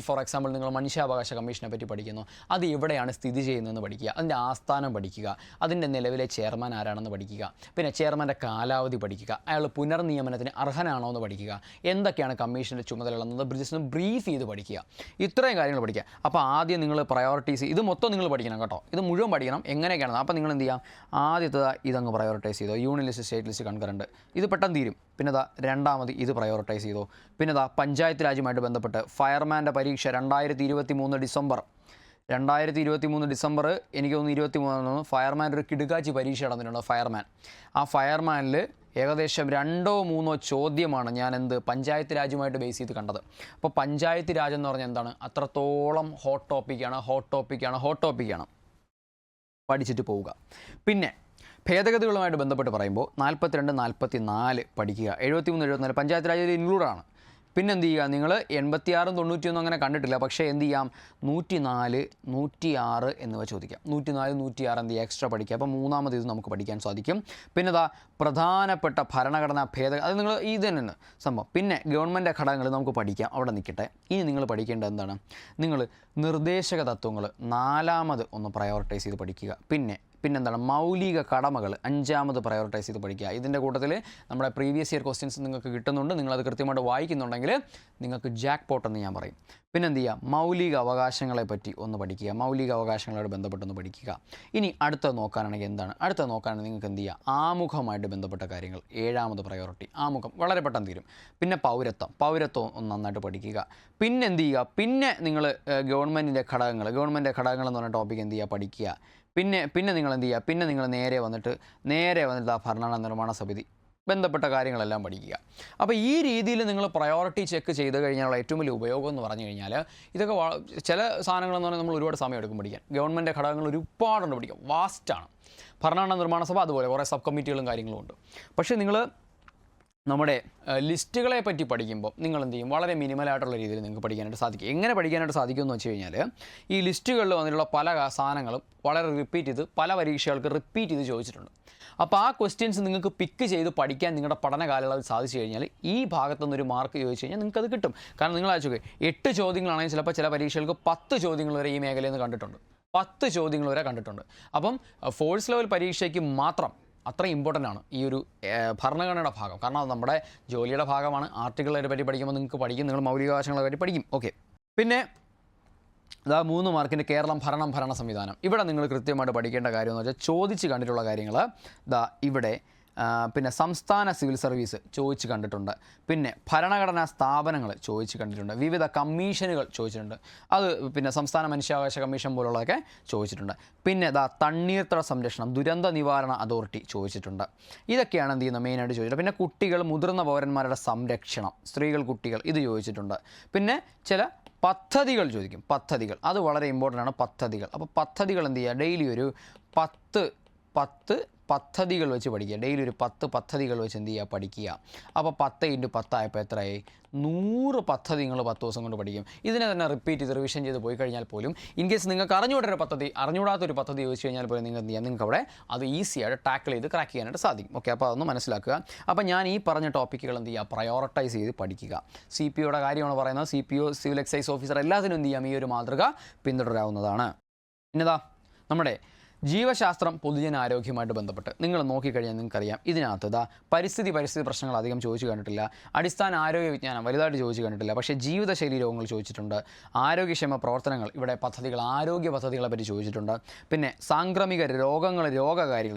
ഫോർ എക്സാമ്പിൾ നിങ്ങൾ മനുഷ്യാവകാശ കമ്മീഷനെ പറ്റി പഠിക്കുന്നു, അത് എവിടെയാണ് സ്ഥിതി ചെയ്യുന്നതെന്ന് പഠിക്കുക, അതിൻ്റെ ആസ്ഥാനം പഠിക്കുക, അതിൻ്റെ നിലവിലെ ചെയർമാൻ ആരാണെന്ന് പഠിക്കുക, പിന്നെ ചെയർമാൻ്റെ കാലാവധി പഠിക്കുക, അയാൾ പുനർനിയമനത്തിന് അർഹനാണോ എന്ന് പഠിക്കുക, എന്തൊക്കെയാണ് കമ്മീഷൻ്റെ ചുമതലകളെന്നത് ജസ്റ്റ് ബ്രീഫ് ചെയ്ത് പഠിക്കുക. ഇത്രയും കാര്യങ്ങൾ പഠിക്കുക. അപ്പോൾ ആദ്യം നിങ്ങൾ പ്രയോറിറ്റൈസ്, ഇത് മൊത്തം നിങ്ങൾ പഠിക്കണം കേട്ടോ, ഇത് മുഴുവൻ പഠിക്കണം. എങ്ങനെയൊക്കെയാണ്, അപ്പോൾ നിങ്ങൾ എന്ത് ചെയ്യാം, ആദ്യത്തെ ഇതങ്ങ് പ്രയോറിറ്റൈസ് ചെയ്തോ, union list, state list, concurrent, ഇത് പെട്ടെന്ന് തീരും. പിന്നെ രണ്ടാമത് ഇത് പ്രയോറിറ്റൈസ് ചെയ്തോ. പിന്നെ പഞ്ചായത്ത് രാജുമായിട്ട് ബന്ധപ്പെട്ട് ഫയർമാൻ്റെ പരീക്ഷ 2023 ഡിസംബർ എനിക്ക് തോന്നുന്നു 23 ഫയർമാൻ ഒരു കിടുകാച്ചി പരീക്ഷ നടന്നിട്ടുണ്ട്. ആ ഫയർമാനിൽ ഏകദേശം 2-3 ചോദ്യമാണ് ഞാൻ പഞ്ചായത്ത് രാജുമായിട്ട് ബേസ് ചെയ്ത് കണ്ടത്. അപ്പോൾ പഞ്ചായത്ത് രാജ് എന്ന് പറഞ്ഞാൽ എന്താണ്, അത്രത്തോളം ഹോട്ട് ടോപ്പിക്കാണ്. പഠിച്ചിട്ട് പോവുക. പിന്നെ ഭേദഗതികളുമായിട്ട് ബന്ധപ്പെട്ട് പറയുമ്പോൾ 42, 44 പഠിക്കുക. 73, 74 പഞ്ചായത്ത് രാജിൽ ഇൻക്ലൂഡാണ്. പിന്നെ എന്ത് ചെയ്യുക, നിങ്ങൾ 86, 91 അങ്ങനെ കണ്ടിട്ടില്ല, പക്ഷേ എന്ത് ചെയ്യാം, 104, 106 എന്നിവ ചോദിക്കാം. 104, 106 എന്ത് ചെയ്യുക, എക്സ്ട്രാ പഠിക്കുക. അപ്പോൾ മൂന്നാമത് ഇത് നമുക്ക് പഠിക്കാൻ സാധിക്കും. പിന്നെ പ്രധാനപ്പെട്ട ഭരണഘടനാ ഭേദഗതി, അത് നിങ്ങൾ ഇത് തന്നെയാണ് സംഭവം. പിന്നെ ഗവൺമെൻറ് ഘടകങ്ങൾ നമുക്ക് പഠിക്കാം, അവിടെ നിൽക്കട്ടെ. ഇനി നിങ്ങൾ പഠിക്കേണ്ടത് എന്താണ്, നിങ്ങൾ നിർദ്ദേശക തത്വങ്ങൾ 4ാമത് ഒന്ന് പ്രയോറിറ്റൈസ് ചെയ്ത് പഠിക്കുക. പിന്നെന്താണ്, മൗലിക കടമകൾ 5ാമത് പ്രയോറിറ്റൈസ് ചെയ്ത് പഠിക്കുക. ഇതിൻ്റെ കൂട്ടത്തിൽ നമ്മുടെ പ്രീവിയസ് ഇയർ ക്വസ്റ്റ്യൻസ് നിങ്ങൾക്ക് കിട്ടുന്നുണ്ട്. നിങ്ങളത് കൃത്യമായിട്ട് വായിക്കുന്നുണ്ടെങ്കിൽ നിങ്ങൾക്ക് ജാക്ക് പോട്ട് എന്ന് ഞാൻ പറയും. പിന്നെ എന്ത് ചെയ്യുക, മൗലിക അവകാശങ്ങളെ പറ്റി ഒന്ന് പഠിക്കുക, മൗലിക അവകാശങ്ങളോട് ബന്ധപ്പെട്ടൊന്ന് പഠിക്കുക. ഇനി അടുത്ത നോക്കാനാണെങ്കിൽ നിങ്ങൾക്ക് എന്ത് ചെയ്യുക, ആമുഖമായിട്ട് ബന്ധപ്പെട്ട കാര്യങ്ങൾ 7ാമത് പ്രയോറിറ്റി. ആമുഖം വളരെ പെട്ടെന്ന് തീരും. പിന്നെ പൗരത്വം ഒന്ന് നന്നായിട്ട് പഠിക്കുക. പിന്നെ എന്ത് ചെയ്യുക, പിന്നെ നിങ്ങൾ ഗവൺമെൻറ്റിൻ്റെ ഘടകങ്ങൾ എന്ന് പറഞ്ഞ ടോപ്പിക്ക് എന്ത് ചെയ്യുക, പഠിക്കുക. പിന്നെ നിങ്ങൾ എന്ത് ചെയ്യുക, പിന്നെ നിങ്ങൾ നേരെ വന്നിട്ട് ആ ഭരണഘടനാ നിർമ്മാണ സമിതി ബന്ധപ്പെട്ട കാര്യങ്ങളെല്ലാം പഠിക്കുക. അപ്പോൾ ഈ രീതിയിൽ നിങ്ങൾ പ്രയോറിറ്റി ചെക്ക് ചെയ്ത് കഴിഞ്ഞാലുള്ള ഏറ്റവും വലിയ ഉപയോഗം എന്ന് പറഞ്ഞു കഴിഞ്ഞാൽ, ഇതൊക്കെ ചില സാധനങ്ങളെന്ന് പറഞ്ഞാൽ നമ്മൾ ഒരുപാട് സമയം എടുക്കും പഠിക്കാൻ. ഗവൺമെൻറ് ഘടകങ്ങൾ ഒരുപാടുണ്ട് പഠിക്കാം, വാസ്റ്റാണ്. ഭരണഘടനാ നിർമ്മാണ സഭ അതുപോലെ കുറേ സബ് കമ്മിറ്റികളും കാര്യങ്ങളും ഉണ്ട്. പക്ഷേ നിങ്ങൾ നമ്മുടെ ലിസ്റ്റുകളെ പറ്റി പഠിക്കുമ്പോൾ നിങ്ങൾ എന്ത് ചെയ്യും, വളരെ മിനിമലായിട്ടുള്ള രീതിയിൽ നിങ്ങൾക്ക് പഠിക്കാനായിട്ട് സാധിക്കും. എങ്ങനെ പഠിക്കാനായിട്ട് സാധിക്കുമെന്ന് വെച്ച് കഴിഞ്ഞാൽ, ഈ ലിസ്റ്റുകളിൽ വന്നിട്ടുള്ള പല സാധനങ്ങളും വളരെ പല പരീക്ഷകൾക്ക് റിപ്പീറ്റ് ചെയ്ത് ചോദിച്ചിട്ടുണ്ട്. അപ്പോൾ ആ ക്വസ്റ്റ്യൻസ് നിങ്ങൾക്ക് പിക്ക് ചെയ്ത് പഠിക്കാൻ നിങ്ങളുടെ പഠന കാലയളവിൽ സാധിച്ചു കഴിഞ്ഞാൽ, ഈ ഭാഗത്തുനിന്നൊരു മാർക്ക് ചോദിച്ചു കഴിഞ്ഞാൽ നിങ്ങൾക്കത് കിട്ടും. കാരണം നിങ്ങൾ ആലോചിക്കുക, 8 ചോദ്യങ്ങളാണെങ്കിൽ ചിലപ്പോൾ ചില പരീക്ഷകൾക്ക് 10 ചോദ്യങ്ങൾ വരെ ഈ മേഖലയിൽ നിന്ന് കണ്ടിട്ടുണ്ട്. 10 ചോദ്യങ്ങൾ വരെ കണ്ടിട്ടുണ്ട്. അപ്പം ഫോഴ്സ് ലെവൽ പരീക്ഷയ്ക്ക് മാത്രം അത്ര ഇമ്പോർട്ടൻ്റ് ആണ് ഈ ഒരു ഭരണഘടനയുടെ ഭാഗം. കാരണം അത് നമ്മുടെ ജോലിയുടെ ഭാഗമാണ്. ആർട്ടിക്കിളെ പറ്റി പഠിക്കുമ്പോൾ നിങ്ങൾക്ക് പഠിക്കും, നിങ്ങൾ മൗലികാവകാശങ്ങളെ പറ്റി പഠിക്കും. ഓക്കെ. പിന്നെ 3 മാർക്കിൻ്റെ കേരളം ഭരണ സംവിധാനം. ഇവിടെ നിങ്ങൾ കൃത്യമായിട്ട് പഠിക്കേണ്ട കാര്യം എന്ന് വെച്ചാൽ, ചോദിച്ച് കണ്ടിട്ടുള്ള കാര്യങ്ങൾ ഇവിടെ പിന്നെ സംസ്ഥാന സിവിൽ സർവീസ് ചോദിച്ച് കണ്ടിട്ടുണ്ട്, പിന്നെ ഭരണഘടനാ സ്ഥാപനങ്ങൾ ചോദിച്ച് കണ്ടിട്ടുണ്ട്, വിവിധ കമ്മീഷനുകൾ ചോദിച്ചിട്ടുണ്ട്, അത് പിന്നെ സംസ്ഥാന മനുഷ്യാവകാശ കമ്മീഷൻ പോലുള്ളതൊക്കെ ചോദിച്ചിട്ടുണ്ട്, പിന്നെ തണ്ണീർത്തട സംരക്ഷണം ദുരന്ത നിവാരണ അതോറിറ്റി ചോദിച്ചിട്ടുണ്ട്. ഇതൊക്കെയാണ് എന്ത് ചെയ്യുന്നത് മെയിനായിട്ട് ചോദിച്ചിട്ടുണ്ട്. പിന്നെ കുട്ടികൾ മുതിർന്ന പൗരന്മാരുടെ സംരക്ഷണം, സ്ത്രീകൾ കുട്ടികൾ ഇത് ചോദിച്ചിട്ടുണ്ട്. പിന്നെ ചില പദ്ധതികൾ ചോദിക്കും, പദ്ധതികൾ അത് വളരെ ഇമ്പോർട്ടൻ്റ് ആണ്. പദ്ധതികൾ, അപ്പോൾ പദ്ധതികൾ എന്ത് ചെയ്യുക, ഡെയിലി ഒരു 10 പദ്ധതികൾ വെച്ച് പഠിക്കുക. ഡെയിലി ഒരു 10 പദ്ധതികൾ വെച്ച് എന്ത് ചെയ്യുക, പഠിക്കുക. അപ്പോൾ 10 × 10 ആയപ്പോൾ എത്രയായി, 100 പദ്ധതി നിങ്ങൾ 10 ദിവസം കൊണ്ട് പഠിക്കും. ഇതിനെ തന്നെ റിപ്പീറ്റ് ചെയ്ത് റിവിഷൻ ചെയ്ത് പോയി കഴിഞ്ഞാൽ പോലും ഇൻ കേസ് നിങ്ങൾക്ക് അറിഞ്ഞുകൂടാത്തൊരു പദ്ധതി ചോദിച്ചു കഴിഞ്ഞാൽ പോലും നിങ്ങൾക്ക് എന്ത് ചെയ്യാം, നിങ്ങൾക്ക് അവിടെ അത് ഈസിയായിട്ട് ടാക്കിൾ ചെയ്ത് ക്രാക്ക് ചെയ്യാനായിട്ട് സാധിക്കും. ഓക്കെ, അപ്പോൾ അതൊന്ന് മനസ്സിലാക്കുക. അപ്പോൾ ഞാൻ ഈ പറഞ്ഞ ടോപ്പിക്കുകൾ എന്ത് ചെയ്യുക, പ്രയോറിറ്റൈസ് ചെയ്ത് പഠിക്കുക. CPO കാര്യമാണ് പറയുന്നത്. CPO സിവിൽ എക്സൈസ് ഓഫീസർ എല്ലാത്തിനും എന്ത് ചെയ്യാം, ഈ ഒരു മാതൃക പിന്തുടരാവുന്നതാണ്. പിന്നെതാ നമ്മുടെ ജീവശാസ്ത്രം പൊതുജനാരോഗ്യമായിട്ട് ബന്ധപ്പെട്ട് നിങ്ങൾ നോക്കിക്കഴിഞ്ഞാൽ നിങ്ങൾക്കറിയാം, ഇതിനകത്ത് പരിസ്ഥിതി പ്രശ്നങ്ങൾ അധികം ചോദിച്ചു കണ്ടിട്ടില്ല. അടിസ്ഥാന ആരോഗ്യ വിജ്ഞാനം വലുതായിട്ട് ചോദിച്ചു കണ്ടിട്ടില്ല. പക്ഷേ ജീവിതശൈലി രോഗങ്ങൾ ചോദിച്ചിട്ടുണ്ട്. ആരോഗ്യക്ഷേമ പ്രവർത്തനങ്ങൾ ഇവിടെ പദ്ധതികൾ, ആരോഗ്യ പദ്ധതികളെ പറ്റി ചോദിച്ചിട്ടുണ്ട്. പിന്നെ സാംക്രമിക രോഗങ്ങൾ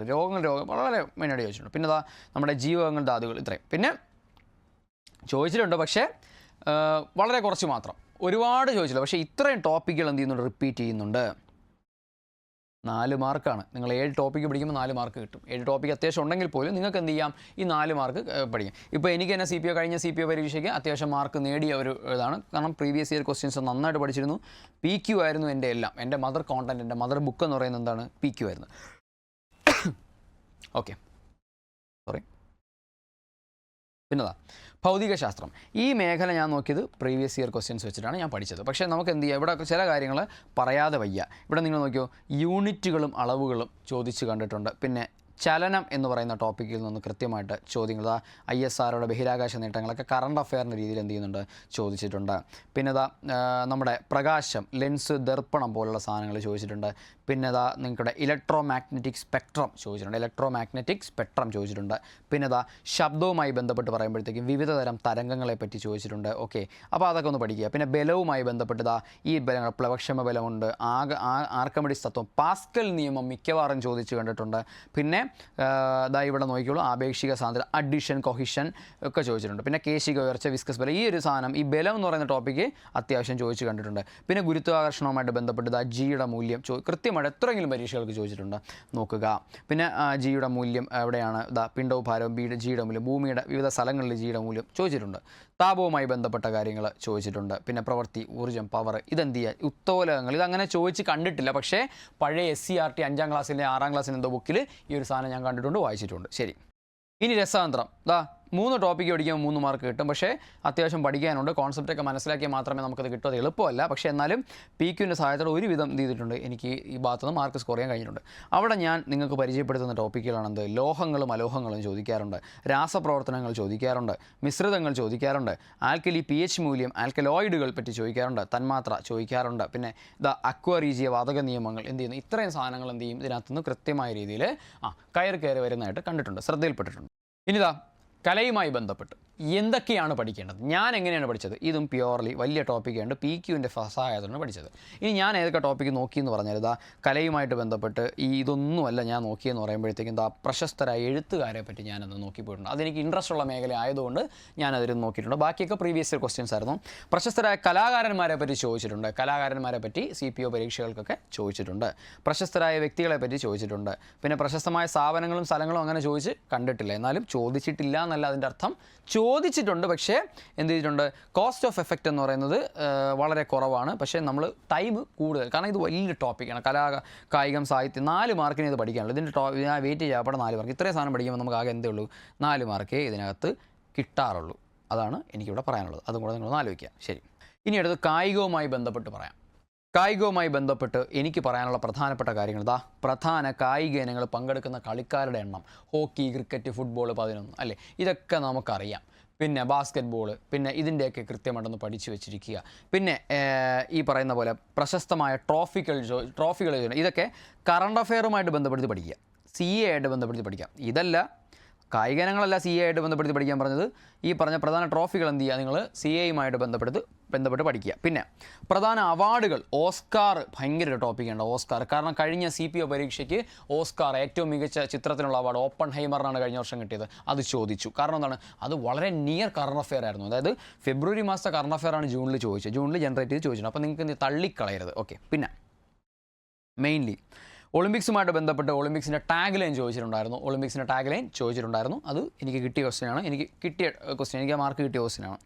വളരെ മെയിനായിട്ട് ചോദിച്ചിട്ടുണ്ട്. പിന്നെ നമ്മുടെ ജീവകങ്ങൾ, ധാതുകൾ, ഇത്രയും പിന്നെ ചോദിച്ചിട്ടുണ്ട്. പക്ഷേ വളരെ കുറച്ച് മാത്രം, ഒരുപാട് ചോദിച്ചില്ല. പക്ഷേ ഇത്രയും ടോപ്പിക്കുകൾ എന്ത് ചെയ്യുന്നുണ്ട്, റിപ്പീറ്റ് ചെയ്യുന്നുണ്ട്. 4 മാർക്കാണ്. നിങ്ങൾ 7 ടോപ്പിക്ക് പഠിക്കുമ്പോൾ 4 മാർക്ക് കിട്ടും. 7 ടോപ്പിക്ക് അത്യാവശ്യം ഉണ്ടെങ്കിൽ പോലും നിങ്ങൾക്ക് എന്ത് ചെയ്യാം, ഈ 4 മാർക്ക് പഠിക്കാം. ഇപ്പോൾ എനിക്ക് തന്നെ കഴിഞ്ഞ CPO പരീക്ഷയ്ക്ക് അത്യാവശ്യം മാർക്ക് നേടിയ ഒരു ഇതാണ്. കാരണം പ്രീവിയസ് ഇയർ ക്വസ്റ്റ്യൻസ് നന്നായിട്ട് പഠിച്ചിരുന്നു. PQ ആയിരുന്നു എൻ്റെ എല്ലാം. എൻ്റെ മദർ കോണ്ടൻറ്റ്, എൻ്റെ മദർ ബുക്ക് എന്ന് പറയുന്നത് എന്താണ്, PQ ആയിരുന്നു. Okay, sorry. പിന്നെതാ ഭൗതികശാസ്ത്രം. ഈ മേഖല ഞാൻ നോക്കിയത് പ്രീവിയസ് ഇയർ ക്വസ്റ്റ്യൻസ് വെച്ചിട്ടാണ് ഞാൻ പഠിച്ചത്. പക്ഷേ നമുക്ക് എന്ത് ചെയ്യാം, ഇവിടെ ചില കാര്യങ്ങൾ പറയാതെ വയ്യ. ഇവിടെ നിങ്ങൾ നോക്കിയോ, യൂണിറ്റുകളും അളവുകളും ചോദിച്ച് കണ്ടിട്ടുണ്ട്. പിന്നെ ചലനം എന്ന് പറയുന്ന ടോപ്പിക്കിൽ നിന്ന് കൃത്യമായിട്ട് ചോദ്യങ്ങൾ ISROയുടെ ബഹിരാകാശ നേട്ടങ്ങളൊക്കെ കറണ്ട് അഫെയറിൻ്റെ രീതിയിൽ എന്ത് ചെയ്യുന്നുണ്ട്, ചോദിച്ചിട്ടുണ്ട്. പിന്നെ നമ്മുടെ പ്രകാശം, ലെൻസ്, ദർപ്പണം പോലുള്ള സാധനങ്ങൾ ചോദിച്ചിട്ടുണ്ട്. പിന്നെ നിങ്ങളുടെ ഇലക്ട്രോ മാഗ്നറ്റിക് സ്പെക്ട്രം ചോദിച്ചിട്ടുണ്ട്. പിന്നെ ശബ്ദവുമായി ബന്ധപ്പെട്ട് പറയുമ്പോഴത്തേക്കും വിവിധ തരം തരംഗങ്ങളെ പറ്റി ചോദിച്ചിട്ടുണ്ട്. ഓക്കെ, അപ്പോൾ അതൊക്കെ ഒന്ന് പഠിക്കുക. പിന്നെ ബലവുമായി ബന്ധപ്പെട്ട് ഈ ബലങ്ങൾ, പ്ലവക്ഷമ ബലമുണ്ട്, ആർക്കിമിഡിസ് തത്വം, പാസ്കൽ നിയമം മിക്കവാറും ചോദിച്ചു കണ്ടിട്ടുണ്ട്. പിന്നെ ഇവിടെ നോക്കിക്കോളൂ, ആപേക്ഷിക സാന്ദ്രത, അഡിഷൻ, കൊഹിഷൻ ഒക്കെ ചോദിച്ചിട്ടുണ്ട്. പിന്നെ കേശിക ഉയർച്ച, വിസ്കസ് ബലം, ഈ ഒരു സാധനം, ഈ ബലം എന്ന് പറയുന്ന ടോപ്പിക്ക് അത്യാവശ്യം ചോദിച്ചു കണ്ടിട്ടുണ്ട്. പിന്നെ ഗുരുത്വാകർഷണവുമായിട്ട് ബന്ധപ്പെട്ട് ജിയുടെ മൂല്യം കൃത്യമായിട്ട് എത്രയെങ്കിലും പരീക്ഷകൾക്ക് ചോദിച്ചിട്ടുണ്ട്, നോക്കുക. പിന്നെ ജിയുടെ മൂല്യം എവിടെയാണ്, പിണ്ഡവും ഭാരവും, ജിയുടെ മൂല്യം, ഭൂമിയുടെ വിവിധ സ്ഥലങ്ങളിൽ ജിയുടെ മൂല്യം ചോദിച്ചിട്ടുണ്ട്. താപവുമായി ബന്ധപ്പെട്ട കാര്യങ്ങൾ ചോദിച്ചിട്ടുണ്ട്. പിന്നെ പ്രവൃത്തി, ഊർജ്ജം, പവർ, ഇതെന്ത് ചെയ്യുക, ഉത്തോലകങ്ങൾ, ഇതങ്ങനെ ചോദിച്ച് കണ്ടിട്ടില്ല. പക്ഷേ പഴയ SCRT 5ാം ക്ലാസ്സിലെ 6ാം ക്ലാസ്സിൻ്റെ എന്തോ ബുക്കിൽ ഈ ഒരു സാധനം ഞാൻ കണ്ടിട്ടുണ്ട്, വായിച്ചിട്ടുണ്ട്. ശരി, ഇനി രസതന്ത്രം. 3 ടോപ്പിക്ക് പഠിക്കുമ്പോൾ 3 മാർക്ക് കിട്ടും. പക്ഷേ അത്യാവശ്യം പഠിക്കാനുണ്ട്. കോൺസെപ്റ്റൊക്കെ മനസ്സിലാക്കിയാൽ മാത്രമേ നമുക്കത് കിട്ടൂ. അത് എളുപ്പമല്ല. പക്ഷേ എന്നാലും PQൻ്റെ സഹായത്തോടെ ഒരുവിധം ചെയ്തിട്ടുണ്ട്. എനിക്ക് ഈ ഭാഗത്തുനിന്ന് മാർക്ക് സ്കോർ ചെയ്യാൻ കഴിഞ്ഞിട്ടുണ്ട്. അവിടെ ഞാൻ നിങ്ങൾക്ക് പരിചയപ്പെടുത്തുന്ന ടോപ്പിക്കുകളാണെന്ത്, ലോഹങ്ങളും അലോഹങ്ങളും ചോദിക്കാറുണ്ട്, രാസപ്രവർത്തനങ്ങൾ ചോദിക്കാറുണ്ട്, മിശ്രിതങ്ങൾ ചോദിക്കാറുണ്ട്, ആൽക്കലി pH മൂല്യം, ആൽക്കലോയിഡുകൾ പറ്റി ചോദിക്കാറുണ്ട്, തന്മാത്ര ചോദിക്കാറുണ്ട്. പിന്നെ അക്വറീജിയ വാതക നിയമങ്ങൾ എന്ത് ചെയ്യുന്നു, ഇത്രയും സാധനങ്ങൾ എന്ത് ചെയ്യും, ഇതിനകത്തുനിന്ന് കൃത്യമായ രീതിയിൽ കയറി വരുന്നതായിട്ട് കണ്ടിട്ടുണ്ട്, ശ്രദ്ധയിൽപ്പെട്ടിട്ടുണ്ട്. ഇനിതാ കലയുമായി ബന്ധപ്പെട്ട് എന്തൊക്കെയാണ് പഠിക്കേണ്ടത്, ഞാൻ എങ്ങനെയാണ് പഠിച്ചത്, ഇതും പ്യുവർലി വലിയ ടോപ്പിക്കുണ്ട്. PQൻ്റെ സഹായത്തോടാണ് പഠിച്ചത്. ഇനി ഞാൻ ഏതൊക്കെ ടോപ്പിക്ക് നോക്കിയെന്ന് പറഞ്ഞാൽ കലയുമായിട്ട് ബന്ധപ്പെട്ട് ഇതൊന്നുമല്ല ഞാൻ നോക്കിയെന്ന് പറയുമ്പോഴത്തേക്കും പ്രശസ്തരായ എഴുത്തുകാരെ പറ്റി ഞാനൊന്ന് നോക്കിപ്പോയിട്ടുണ്ട്. അതെനിക്ക് ഇൻട്രസ്റ്റ് ഉള്ള മേഖല ആയതുകൊണ്ട് ഞാനതിൽ നോക്കിയിട്ടുണ്ട്. ബാക്കിയൊക്കെ പ്രീവിയസ് ഇയർ ക്വസ്റ്റ്യൻസ് ആയിരുന്നു. പ്രശസ്തരായ കലാകാരന്മാരെ പറ്റി ചോദിച്ചിട്ടുണ്ട്. കലാകാരന്മാരെ പറ്റി CPO പരീക്ഷകൾക്കൊക്കെ ചോദിച്ചിട്ടുണ്ട്. പ്രശസ്തരായ വ്യക്തികളെ പറ്റി ചോദിച്ചിട്ടുണ്ട്. പിന്നെ പ്രശസ്തമായ സ്ഥാപനങ്ങളും സ്ഥലങ്ങളും അങ്ങനെ ചോദിച്ച് കണ്ടിട്ടില്ല. എന്നാലും ചോദിച്ചിട്ടില്ല എന്നല്ല അതിൻ്റെ അർത്ഥം, ചോദിച്ചിട്ടുണ്ട്. പക്ഷേ എന്ത് ചെയ്തിട്ടുണ്ട്, കോസ്റ്റ് ഓഫ് എഫക്റ്റ് എന്ന് പറയുന്നത് വളരെ കുറവാണ്. പക്ഷേ നമ്മൾ ടൈം കൂടുതൽ, കാരണം ഇത് വലിയ ടോപ്പിക്കാണ്. കായികം, സാഹിത്യം, 4 മാർക്കിന് ഇത് പഠിക്കാനുള്ളൂ. ഇതിൻ്റെ ഞാൻ വെയിറ്റ് ചെയ്യാം, അവിടെ 4 മാർക്ക്. ഇത്രയും സാധനം പഠിക്കുമ്പോൾ നമുക്ക് ആകെ എന്തേ ഉള്ളൂ, 4 മാർക്കേ ഇതിനകത്ത് കിട്ടാറുള്ളൂ. അതാണ് എനിക്കിവിടെ പറയാനുള്ളത്. അതും കൂടെ നിങ്ങളൊന്ന് ആലോചിക്കുക. ശരി, ഇനി അടുത്ത് കായികവുമായി ബന്ധപ്പെട്ട് പറയാം. കായികവുമായി ബന്ധപ്പെട്ട് എനിക്ക് പറയാനുള്ള പ്രധാനപ്പെട്ട കാര്യങ്ങൾ പ്രധാന കായിക ഇനങ്ങൾ പങ്കെടുക്കുന്ന കളിക്കാരുടെ എണ്ണം, ഹോക്കി, ക്രിക്കറ്റ്, ഫുട്ബോൾ 11 അല്ലേ, ഇതൊക്കെ നമുക്കറിയാം. പിന്നെ ബാസ്കറ്റ് ബോൾ, പിന്നെ ഇതിൻ്റെയൊക്കെ കൃത്യമായിട്ടൊന്ന് പഠിച്ചു വെച്ചിരിക്കുക. പിന്നെ ഈ പറയുന്ന പോലെ പ്രശസ്തമായ ട്രോഫികൾ ഇതൊക്കെ കറണ്ട് അഫെയറുമായിട്ട് ബന്ധപ്പെടുത്തി പഠിക്കുക, CA ആയിട്ട് ബന്ധപ്പെടുത്തി പഠിക്കാം. ഇതല്ല കായിക ഇനങ്ങളല്ല CA ആയിട്ട് ബന്ധപ്പെടുത്തി പഠിക്കാൻ പറഞ്ഞത്. ഈ പറഞ്ഞ പ്രധാന ട്രോഫികൾ എന്ത് ചെയ്യുക, നിങ്ങൾ CAയുമായിട്ട് ബന്ധപ്പെട്ട് പഠിക്കുക. പിന്നെ പ്രധാന അവാർഡുകൾ, ഓസ്കാർ ഭയങ്കര ഒരു ടോപ്പിക്കുണ്ട്. ഓസ്കാർ കാരണം കഴിഞ്ഞ CPO പരീക്ഷയ്ക്ക് ഓസ്കാർ ഏറ്റവും മികച്ച ചിത്രത്തിനുള്ള അവാർഡ് ഓപ്പൺഹൈമറിനാണ് കഴിഞ്ഞ വർഷം കിട്ടിയത്. അത് ചോദിച്ചു. കാരണം എന്താണ്, അത് വളരെ നിയർ കറണ്ട് അഫെയർ ആയിരുന്നു. അതായത് ഫെബ്രുവരി മാസത്തെ കറണ്ട് അഫെയർ ആണ് ജൂണിൽ ചോദിച്ചത്, ജൂണിൽ ജനറേറ്റ് ചെയ്ത് ചോദിച്ചിട്ടുണ്ട്. അപ്പോൾ നിങ്ങൾക്ക് തള്ളിക്കളയരുത്. ഓക്കെ. പിന്നെ മെയിൻലി ഒളിമ്പിക്സുമായിട്ട് ബന്ധപ്പെട്ട് ഒളിമ്പിക്സിൻ്റെ ടാഗ് ലൈൻ ചോദിച്ചിട്ടുണ്ടായിരുന്നു. അത് എനിക്ക് കിട്ടിയ ക്വസ്റ്റ്യനാണ്, എനിക്ക് മാർക്ക് കിട്ടിയ ക്വസ്റ്റ്യനാണ്.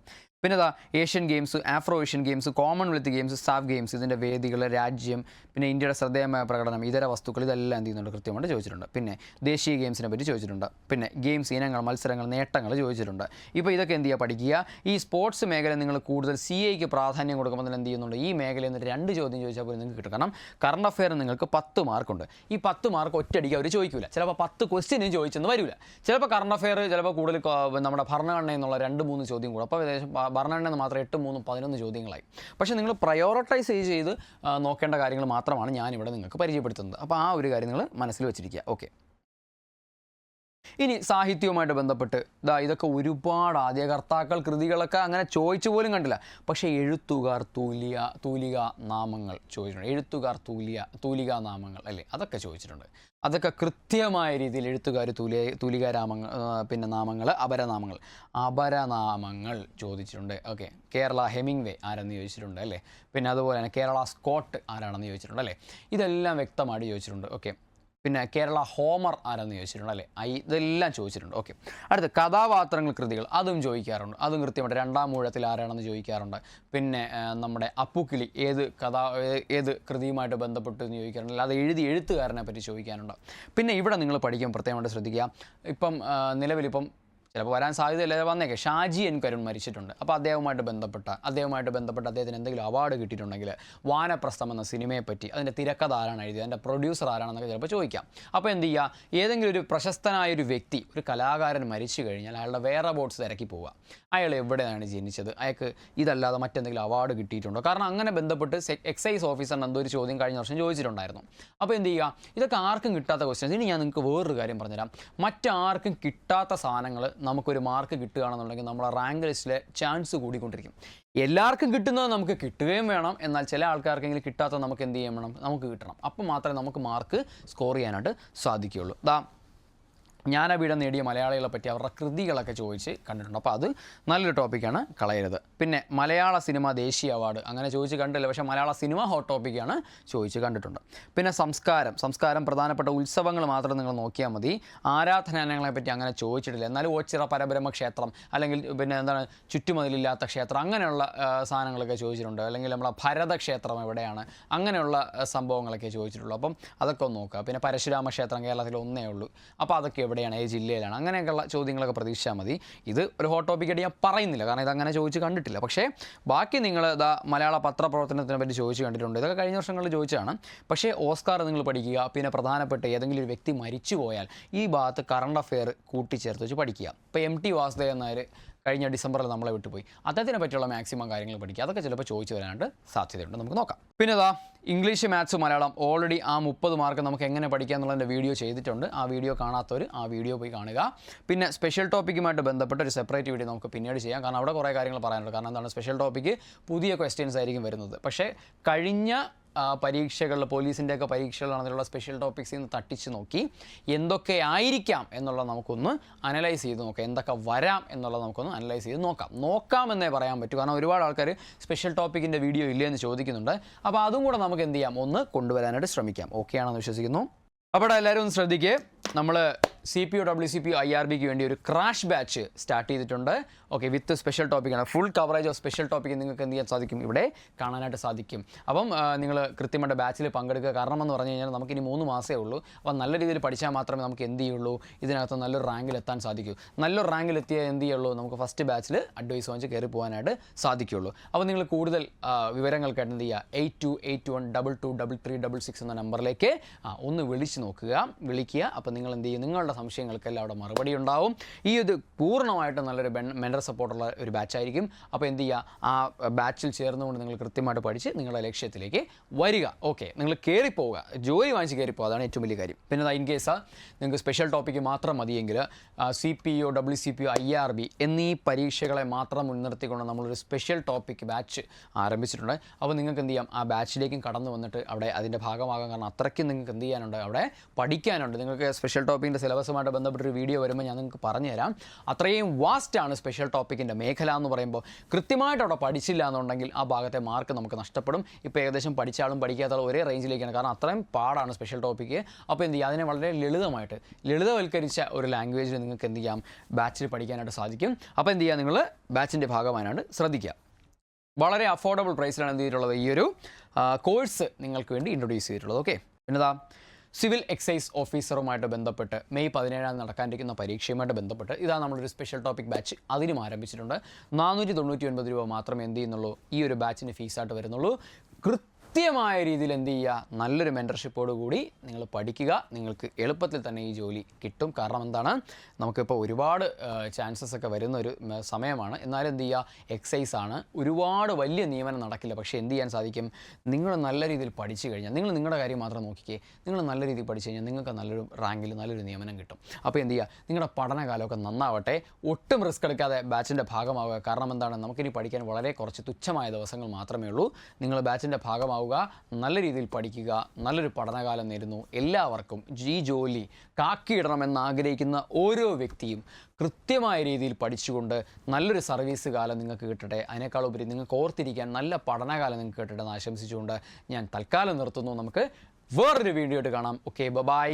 പിന്നെ Asian games, Afro Asian games, commonwealth games, SAF games, ഇതിൻ്റെ വേദികൾ, രാജ്യം, പിന്നെ ഇന്ത്യയുടെ ശ്രദ്ധേയമായ പ്രകടനം, ഇതര വസ്തുക്കൾ, ഇതെല്ലാം എന്ത് ചെയ്യുന്നുണ്ട്, കൃത്യമായിട്ട് ചോദിച്ചിട്ടുണ്ട്. പിന്നെ ദേശീയ ഗെയിംസിനെ പറ്റി ചോദിച്ചിട്ടുണ്ട്. പിന്നെ ഗെയിംസ് ഇനങ്ങൾ, മത്സരങ്ങൾ, നേട്ടങ്ങൾ ചോദിച്ചിട്ടുണ്ട്. ഇപ്പോൾ ഇതൊക്കെ എന്ത് ചെയ്യുക, പഠിക്കുക. ഈ സ്പോർട്സ് മേഖല നിങ്ങൾ കൂടുതൽ CAയ്ക്ക് പ്രാധാന്യം കൊടുക്കുമ്പോൾ എന്ത് ചെയ്യുന്നുണ്ട്, ഈ മേഖലയിൽ നിന്ന് 2 ചോദ്യം ചോദിച്ചാൽ പോലും നിങ്ങൾക്ക് കിട്ടും. കാരണം കറണ്ട് അഫെയർ നിങ്ങൾക്ക് 10 മാർക്കുണ്ട്. ഈ 10 മാർക്ക് ഒറ്റയടിക്ക് അവർ ചോദിക്കില്ല. ചിലപ്പോൾ 10 ക്വസ്റ്റ്യനും ചോദിച്ചെന്ന് വരില്ല. ചിലപ്പോൾ കറണ്ട് അഫെയർ ചിലപ്പോൾ കൂടുതൽ നമ്മുടെ ഭരണഘടനയിൽ നിന്നുള്ള 2-3 ചോദ്യം കൂടെ, അപ്പോൾ ഏകദേശം ഭരണഘടന മാത്രം 8, 3, 11 ചോദ്യങ്ങളായി. പക്ഷേ നിങ്ങൾ പ്രയോറിറ്റൈസ് ചെയ്ത് നോക്കേണ്ട കാര്യങ്ങൾ മാത്രമാണ് ഞാനിവിടെ നിങ്ങൾക്ക് പരിചയപ്പെടുത്തുന്നത്. അപ്പോൾ ആ ഒരു കാര്യം നിങ്ങൾ മനസ്സിൽ വെച്ചിരിക്കുക. ഓക്കെ. ഇനി സാഹിത്യവുമായിട്ട് ബന്ധപ്പെട്ട് ഇതൊക്കെ ഒരുപാട് ആദ്യകർത്താക്കൾ കൃതികളൊക്കെ അങ്ങനെ ചോദിച്ചു പോലും കണ്ടില്ല. പക്ഷേ എഴുത്തുകാർ തൂലിക നാമങ്ങൾ ചോദിച്ചിട്ടുണ്ട്. എഴുത്തുകാർ തൂലികാ നാമങ്ങൾ അല്ലേ, അതൊക്കെ ചോദിച്ചിട്ടുണ്ട്. അതൊക്കെ കൃത്യമായ രീതിയിൽ എഴുത്തുകാർ തൂലികാരാമങ്ങൾ, പിന്നെ നാമങ്ങൾ, അപരനാമങ്ങൾ ചോദിച്ചിട്ടുണ്ട്. ഓക്കെ. കേരള ഹെമിംഗ്വേ ആരെന്ന് ചോദിച്ചിട്ടുണ്ട് അല്ലേ. പിന്നെ അതുപോലെ തന്നെ കേരള സ്കോട്ട് ആരാണെന്ന് ചോദിച്ചിട്ടുണ്ട് അല്ലേ. ഇതെല്ലാം വ്യക്തമായിട്ട് ചോദിച്ചിട്ടുണ്ട്. ഓക്കെ. പിന്നെ കേരള ഹോമർ ആരെന്ന് ചോദിച്ചിട്ടുണ്ട് അല്ലേ. ഇതെല്ലാം ചോദിച്ചിട്ടുണ്ട്. ഓക്കെ. അടുത്ത് കഥാപാത്രങ്ങൾ, കൃതികൾ, അതും ചോദിക്കാറുണ്ട്. അതും കൃത്യമായിട്ട് 2-ാം ഊഴത്തിൽ ആരാണെന്ന് ചോദിക്കാറുണ്ട്. പിന്നെ നമ്മുടെ അപ്പുക്കിളി ഏത് കൃതിയുമായിട്ട് ബന്ധപ്പെട്ട് എന്ന് ചോദിക്കാറുണ്ട്. അല്ലാതെ എഴുത്തുകാരനെ പറ്റി ചോദിക്കാനുണ്ട്. പിന്നെ ഇവിടെ നിങ്ങൾ പഠിക്കാൻ പ്രത്യേകമായിട്ട് ശ്രദ്ധിക്കുക. നിലവിലിപ്പം ചിലപ്പോൾ വരാൻ സാധ്യതയില്ല, വന്നേക്കെ ഷാജി എൻ കരുൺ മരിച്ചിട്ടുണ്ട്. അപ്പോൾ അദ്ദേഹവുമായിട്ട് ബന്ധപ്പെട്ട അദ്ദേഹത്തിന് എന്തെങ്കിലും അവാർഡ് കിട്ടിയിട്ടുണ്ടെങ്കിൽ വാനപ്രസ്ഥം എന്ന സിനിമയെപ്പറ്റി, അതിൻ്റെ തിരക്കഥ ആരാണ് എഴുതിയത്, അതിൻ്റെ പ്രൊഡ്യൂസർ ആരാണെന്നൊക്കെ ചിലപ്പോൾ ചോദിക്കാം. അപ്പോൾ എന്ത് ചെയ്യുക, ഏതെങ്കിലും ഒരു പ്രശസ്തനായൊരു വ്യക്തി, ഒരു കലാകാരൻ മരിച്ചു കഴിഞ്ഞാൽ അയാളുടെ വേറെ ബോട്ട്സ് തിരക്കി പോവുക. അയാൾ എവിടെയാണ് ജനിച്ചത്, അയാൾക്ക് ഇതല്ലാതെ മറ്റെന്തെങ്കിലും അവാർഡ് കിട്ടിയിട്ടുണ്ടോ. കാരണം അങ്ങനെ ബന്ധപ്പെട്ട് എക്സൈസ് ഓഫീസറിന് എന്തോ ഒരു ചോദ്യം കഴിഞ്ഞ വർഷം ചോദിച്ചിട്ടുണ്ടായിരുന്നു. അപ്പോൾ എന്ത് ചെയ്യുക, ഇതൊക്കെ ആർക്കും കിട്ടാത്ത ക്വസ്റ്റ്യൻസ്. ഇനി ഞാൻ നിങ്ങൾക്ക് വേറൊരു കാര്യം പറഞ്ഞുതരാം. മറ്റാർക്കും കിട്ടാത്ത സാധനങ്ങൾ നമുക്കൊരു മാർക്ക് കിട്ടുകയാണെന്നുണ്ടെങ്കിൽ നമ്മളെ റാങ്ക് ലിസ്റ്റിലെ ചാൻസ് കൂടിക്കൊണ്ടിരിക്കും. എല്ലാവർക്കും കിട്ടുന്നത് നമുക്ക് കിട്ടുകയും വേണം. എന്നാൽ ചില ആൾക്കാർക്കെങ്കിലും കിട്ടാത്ത നമുക്ക് എന്ത് ചെയ്യണം, നമുക്ക് കിട്ടണം. അപ്പം മാത്രമേ നമുക്ക് മാർക്ക് സ്കോർ ചെയ്യാനായിട്ട് സാധിക്കുകയുള്ളൂ. ജ്ഞാനപീഠം നേടിയ മലയാളികളെ പറ്റി അവരുടെ കൃതികളൊക്കെ ചോദിച്ച് കണ്ടിട്ടുണ്ട്. അപ്പോൾ അത് നല്ലൊരു ടോപ്പിക്കാണ്, കളയരുത്. പിന്നെ മലയാള സിനിമ ദേശീയ അവാർഡ് അങ്ങനെ ചോദിച്ച് കണ്ടില്ല, പക്ഷേ മലയാള സിനിമ ഹോട്ട് ടോപ്പിക്കാണ്, ചോദിച്ച് കണ്ടിട്ടുണ്ട്. പിന്നെ സംസ്കാരം പ്രധാനപ്പെട്ട ഉത്സവങ്ങൾ മാത്രം നിങ്ങൾ നോക്കിയാൽ മതി. ആരാധനാലയങ്ങളെ പറ്റി അങ്ങനെ ചോദിച്ചിട്ടില്ല. എന്നാലും ഓച്ചിറ പരബ്രഹ്മ ക്ഷേത്രം, അല്ലെങ്കിൽ പിന്നെ എന്താണ് ചുറ്റുമതിലില്ലാത്ത ക്ഷേത്രം, അങ്ങനെയുള്ള സാധനങ്ങളൊക്കെ ചോദിച്ചിട്ടുണ്ട്. അല്ലെങ്കിൽ നമ്മളെ ഭരതക്ഷേത്രം എവിടെയാണ്, അങ്ങനെയുള്ള സംഭവങ്ങളൊക്കെ ചോദിച്ചിട്ടുള്ളൂ. അപ്പം അതൊക്കെ ഒന്ന് നോക്കുക. പിന്നെ പരശുരാമ ക്ഷേത്രം കേരളത്തിൽ ഒന്നേ ഉള്ളൂ. അപ്പോൾ അതൊക്കെ എവിടെയാണ്, ഏത് ജില്ലയിലാണ്, അങ്ങനെയൊക്കെയുള്ള ചോദ്യങ്ങളൊക്കെ പ്രതീക്ഷിച്ചാൽ മതി. ഇത് ഒരു ഹോട്ട് ടോപ്പിക്കായിട്ട് ഞാൻ പറയുന്നില്ല, കാരണം ഇതങ്ങനെ ചോദിച്ച് കണ്ടിട്ടില്ല. പക്ഷേ ബാക്കി നിങ്ങൾ മലയാള പത്രപ്രവർത്തനത്തിനെ പറ്റി ചോദിച്ച് കണ്ടിട്ടുണ്ട്. ഇതൊക്കെ കഴിഞ്ഞ വർഷങ്ങളിൽ ചോദിച്ചതാണ്. പക്ഷേ ഓസ്കാർ നിങ്ങൾ പഠിക്കുക. പിന്നെ പ്രധാനപ്പെട്ട ഏതെങ്കിലും ഒരു വ്യക്തി മരിച്ചു പോയാൽ ഈ ഭാഗത്ത് കറണ്ട് അഫെയർ കൂട്ടിച്ചേർത്ത് വെച്ച് പഠിക്കുക. ഇപ്പോൾ MT വാസുദേവൻ നായർ കഴിഞ്ഞ ഡിസംബറിൽ നമ്മളെ വിട്ടുപോയി. അദ്ദേഹത്തിനെ പറ്റിയുള്ള മാക്സിമം കാര്യങ്ങൾ പഠിക്കുക. അതൊക്കെ ചിലപ്പോൾ ചോദിച്ചു വരാനായിട്ട് സാധ്യതയുണ്ട്. നമുക്ക് നോക്കാം. പിന്നെ ഇംഗ്ലീഷ്, മാത്സ്, മലയാളം ഓൾറെഡി ആ 30 മാർക്ക് നമുക്ക് എങ്ങനെ പഠിക്കുക എന്നുള്ളതിൻ്റെ വീഡിയോ ചെയ്തിട്ടുണ്ട്. ആ വീഡിയോ കാണാത്തവർ ആ വീഡിയോ പോയി കാണുക. പിന്നെ സ്പെഷ്യൽ ടോപ്പിക്കുമായിട്ട് ബന്ധപ്പെട്ട ഒരു സെപ്പറേറ്റ് വീഡിയോ നമുക്ക് പിന്നീട് ചെയ്യാം. കാരണം അവിടെ കുറേ കാര്യങ്ങൾ പറയാനുണ്ട്. കാരണം എന്താണ്, സ്പെഷ്യൽ ടോപ്പിക്ക് പുതിയ ക്വസ്റ്റ്യൻസ് ആയിരിക്കും വരുന്നത്. പക്ഷേ കഴിഞ്ഞ പരീക്ഷകളിൽ, പോലീസിൻ്റെയൊക്കെ പരീക്ഷകളിലാണെന്നുള്ള സ്പെഷ്യൽ ടോപ്പിക്സിൽ നിന്ന് തട്ടിച്ച് നോക്കി എന്തൊക്കെ ആയിരിക്കാം എന്നുള്ളത് നമുക്കൊന്ന് അനലൈസ് ചെയ്ത് നോക്കാം. എന്തൊക്കെ വരാം എന്നുള്ളത് നമുക്കൊന്ന് അനലൈസ് ചെയ്ത് നോക്കാമെന്നേ പറയാൻ പറ്റൂ. കാരണം ഒരുപാട് ആൾക്കാർ സ്പെഷ്യൽ ടോപ്പിക്കിൻ്റെ വീഡിയോ ഇല്ലേ എന്ന് ചോദിക്കുന്നുണ്ട്. അപ്പോൾ അതും കൂടെ നമുക്ക് എന്ത് ചെയ്യാം, ഒന്ന് കൊണ്ടുവരാനായിട്ട് ശ്രമിക്കാം. ഓക്കെ ആണെന്ന് വിശ്വസിക്കുന്നു. അപ്പോൾ എല്ലാവരും ഒന്ന് ശ്രദ്ധിക്കുക. നമ്മൾ CPO WCPO IRBക്ക് വേണ്ടി ഒരു ക്രാഷ് ബാച്ച് സ്റ്റാർട്ട് ചെയ്തിട്ടുണ്ട്. ഓക്കെ, വിത്ത് സ്പെഷ്യൽ ടോപ്പിക്കാണ്. Full coverage of special topic നിങ്ങൾക്ക് എന്ത് ചെയ്യാൻ സാധിക്കും, ഇവിടെ കാണാനായിട്ട് സാധിക്കും. അപ്പം നിങ്ങൾ കൃത്യമായിട്ട് ബാച്ചിൽ പങ്കെടുക്കുക. കാരണം എന്ന് പറഞ്ഞു കഴിഞ്ഞാൽ നമുക്കിനി 3 മാസമേ ഉള്ളൂ. അപ്പം നല്ല രീതിയിൽ പഠിച്ചാൽ മാത്രമേ നമുക്ക് എന്ത് ചെയ്യുള്ളൂ, ഇതിനകത്ത് നല്ലൊരു റാങ്കിൽ എത്താൻ സാധിക്കൂ. നല്ലൊരു റാങ്കിൽ എത്തിയാൽ എന്ത് ചെയ്യുള്ളൂ, നമുക്ക് ഫസ്റ്റ് ബാച്ചിൽ അഡ്വൈസ് വാങ്ങിച്ച് കയറി പോകാനായിട്ട് സാധിക്കുകയുള്ളൂ. അപ്പോൾ നിങ്ങൾ കൂടുതൽ വിവരങ്ങൾക്കായിട്ട് എന്ത് ചെയ്യുക, 8281223366 എന്ന നമ്പറിലേക്ക് ഒന്ന് വിളിക്കുക. അപ്പോൾ നിങ്ങൾ എന്ത് ചെയ്യും, നിങ്ങളുടെ സംശയങ്ങൾക്കെല്ലാം അവിടെ മറുപടി ഉണ്ടാവും. ഈ ഇത് പൂർണ്ണമായിട്ടും നല്ലൊരു മെൻറ്റർ സപ്പോർട്ടുള്ള ഒരു ബാച്ചായിരിക്കും. അപ്പോൾ എന്ത് ചെയ്യുക, ആ ബാച്ചിൽ ചേർന്നുകൊണ്ട് നിങ്ങൾ കൃത്യമായിട്ട് പഠിച്ച് നിങ്ങളുടെ ലക്ഷ്യത്തിലേക്ക് വരിക. ഓക്കെ, നിങ്ങൾ കയറിപ്പോവുക, ജോലി വാങ്ങിച്ച് കയറിപ്പോവുക, അതാണ് ഏറ്റവും വലിയ കാര്യം. പിന്നെ ഇൻ കേസ് നിങ്ങൾക്ക് സ്പെഷ്യൽ ടോപ്പിക്ക് മാത്രം മതിയെങ്കിൽ CPO, WCPO, IRB എന്നീ പരീക്ഷകളെ മാത്രം മുൻനിർത്തിക്കൊണ്ട് നമ്മളൊരു സ്പെഷ്യൽ ടോപ്പിക് ബാച്ച് ആരംഭിച്ചിട്ടുണ്ട്. അപ്പോൾ നിങ്ങൾക്ക് എന്ത് ചെയ്യാം, ആ ബാച്ചിലേക്കും കടന്നു വന്നിട്ട് അവിടെ അതിൻ്റെ ഭാഗമാകാൻ, കാരണം അത്രയ്ക്കും നിങ്ങൾക്ക് എന്ത് ചെയ്യാനുണ്ട്, അവിടെ പഠിക്കാനുണ്ട്. നിങ്ങൾക്ക് സ്പെഷ്യൽ ടോപ്പിക്കിൻ്റെ സിലബസുമായിട്ട് ബന്ധപ്പെട്ടൊരു വീഡിയോ വരുമ്പോൾ ഞാൻ നിങ്ങൾക്ക് പറഞ്ഞുതരാം. അത്രയും വാസ്റ്റാണ് സ്പെഷ്യൽ ടോപ്പിക്കിൻ്റെ മേഖല എന്ന് പറയുമ്പോൾ. കൃത്യമായിട്ട് അവിടെ പഠിച്ചില്ല എന്നുണ്ടെങ്കിൽ ആ ഭാഗത്തെ മാർക്ക് നമുക്ക് നഷ്ടപ്പെടും. ഇപ്പോൾ ഏകദേശം പഠിച്ചാലും പഠിക്കാത്ത ഒരേ റേഞ്ചിലേക്കാണ്, കാരണം അത്രയും പാടാണ് സ്പെഷ്യൽ ടോപ്പിക്ക്. അപ്പോൾ എന്ത് ചെയ്യുക, അതിനെ വളരെ ലളിതവൽക്കരിച്ച ഒരു ലാംഗ്വേജിൽ നിങ്ങൾക്ക് എന്ത് ചെയ്യാം, ബാച്ചിൽ പഠിക്കാനായിട്ട് സാധിക്കും. അപ്പോൾ എന്ത് ചെയ്യുക, നിങ്ങൾ ബാച്ചിൻ്റെ ഭാഗമായിട്ട് ശ്രദ്ധിക്കുക. വളരെ അഫോർഡബിൾ പ്രൈസിലാണ് എന്ത് ചെയ്തിട്ടുള്ളത്, ഈ ഒരു കോഴ്സ് നിങ്ങൾക്ക് വേണ്ടി ഇൻട്രൊഡ്യൂസ് ചെയ്തിട്ടുള്ളത്. ഓക്കെ, പിന്നെതാ സിവിൽ എക്സൈസ് ഓഫീസറുമായിട്ട് ബന്ധപ്പെട്ട് മെയ് 17 നടക്കാനിരിക്കുന്ന പരീക്ഷയുമായിട്ട് ബന്ധപ്പെട്ട് ഇതാ നമ്മളൊരു സ്പെഷ്യൽ ടോപ്പിക് ബാച്ച് അതിനും ആരംഭിച്ചിട്ടുണ്ട്. 499 രൂപ മാത്രമേ എന്ത് ചെയ്യുന്നുള്ളൂ, ഈ ഒരു ബാച്ചിന് ഫീസായിട്ട് വരുന്നുള്ളൂ. കൃത്യമായ രീതിയിൽ എന്ത് ചെയ്യുക, നല്ലൊരു മെൻറ്റർഷിപ്പോട് കൂടി നിങ്ങൾ പഠിക്കുക. നിങ്ങൾക്ക് എളുപ്പത്തിൽ തന്നെ ഈ ജോലി കിട്ടും. കാരണം എന്താണ്, നമുക്കിപ്പോൾ ഒരുപാട് ചാൻസസ് ഒക്കെ വരുന്നൊരു സമയമാണ്. എന്നാലും എന്ത് ചെയ്യുക, എക്സൈസ് ആണ്, ഒരുപാട് വലിയ നിയമനം നടക്കില്ല. പക്ഷേ എന്ത് ചെയ്യാൻ സാധിക്കും, നിങ്ങൾ നല്ല രീതിയിൽ പഠിച്ചു കഴിഞ്ഞാൽ, നിങ്ങൾ നിങ്ങളുടെ കാര്യം മാത്രം നോക്കിക്കേ, നിങ്ങൾ നല്ല രീതിയിൽ പഠിച്ചു കഴിഞ്ഞാൽ നിങ്ങൾക്ക് നല്ലൊരു റാങ്കിൽ നല്ലൊരു നിയമനം കിട്ടും. അപ്പോൾ എന്ത് ചെയ്യുക, നിങ്ങളുടെ പഠനകാലമൊക്കെ നന്നാവട്ടെ, ഒട്ടും റിസ്ക് എടുക്കാതെ ബാച്ചിൻ്റെ ഭാഗമാവുക. കാരണം എന്താണ്, നമുക്കിനി പഠിക്കാൻ വളരെ കുറച്ച് തുച്ഛമായ ദിവസങ്ങൾ മാത്രമേ ഉള്ളൂ. നിങ്ങൾ ബാച്ചിൻ്റെ ഭാഗമാവുക, നല്ല രീതിയിൽ പഠിക്കുക, നല്ലൊരു പഠനകാലം നേരുന്നു. എല്ലാവർക്കും ഈ ജോലി കാക്കിയിടണമെന്ന് ആഗ്രഹിക്കുന്ന ഓരോ വ്യക്തിയും കൃത്യമായ രീതിയിൽ പഠിച്ചുകൊണ്ട് നല്ലൊരു സർവീസ് കാലം നിങ്ങൾക്ക് കിട്ടട്ടെ. അതിനേക്കാളുപരി നിങ്ങൾക്ക് ഓർത്തിരിക്കാൻ നല്ല പഠനകാലം നിങ്ങൾക്ക് കിട്ടട്ടെ എന്ന് ആശംസിച്ചുകൊണ്ട് ഞാൻ തൽക്കാലം നിർത്തുന്നു. നമുക്ക് വേറൊരു വീഡിയോ ആയിട്ട് കാണാം. Okay, by.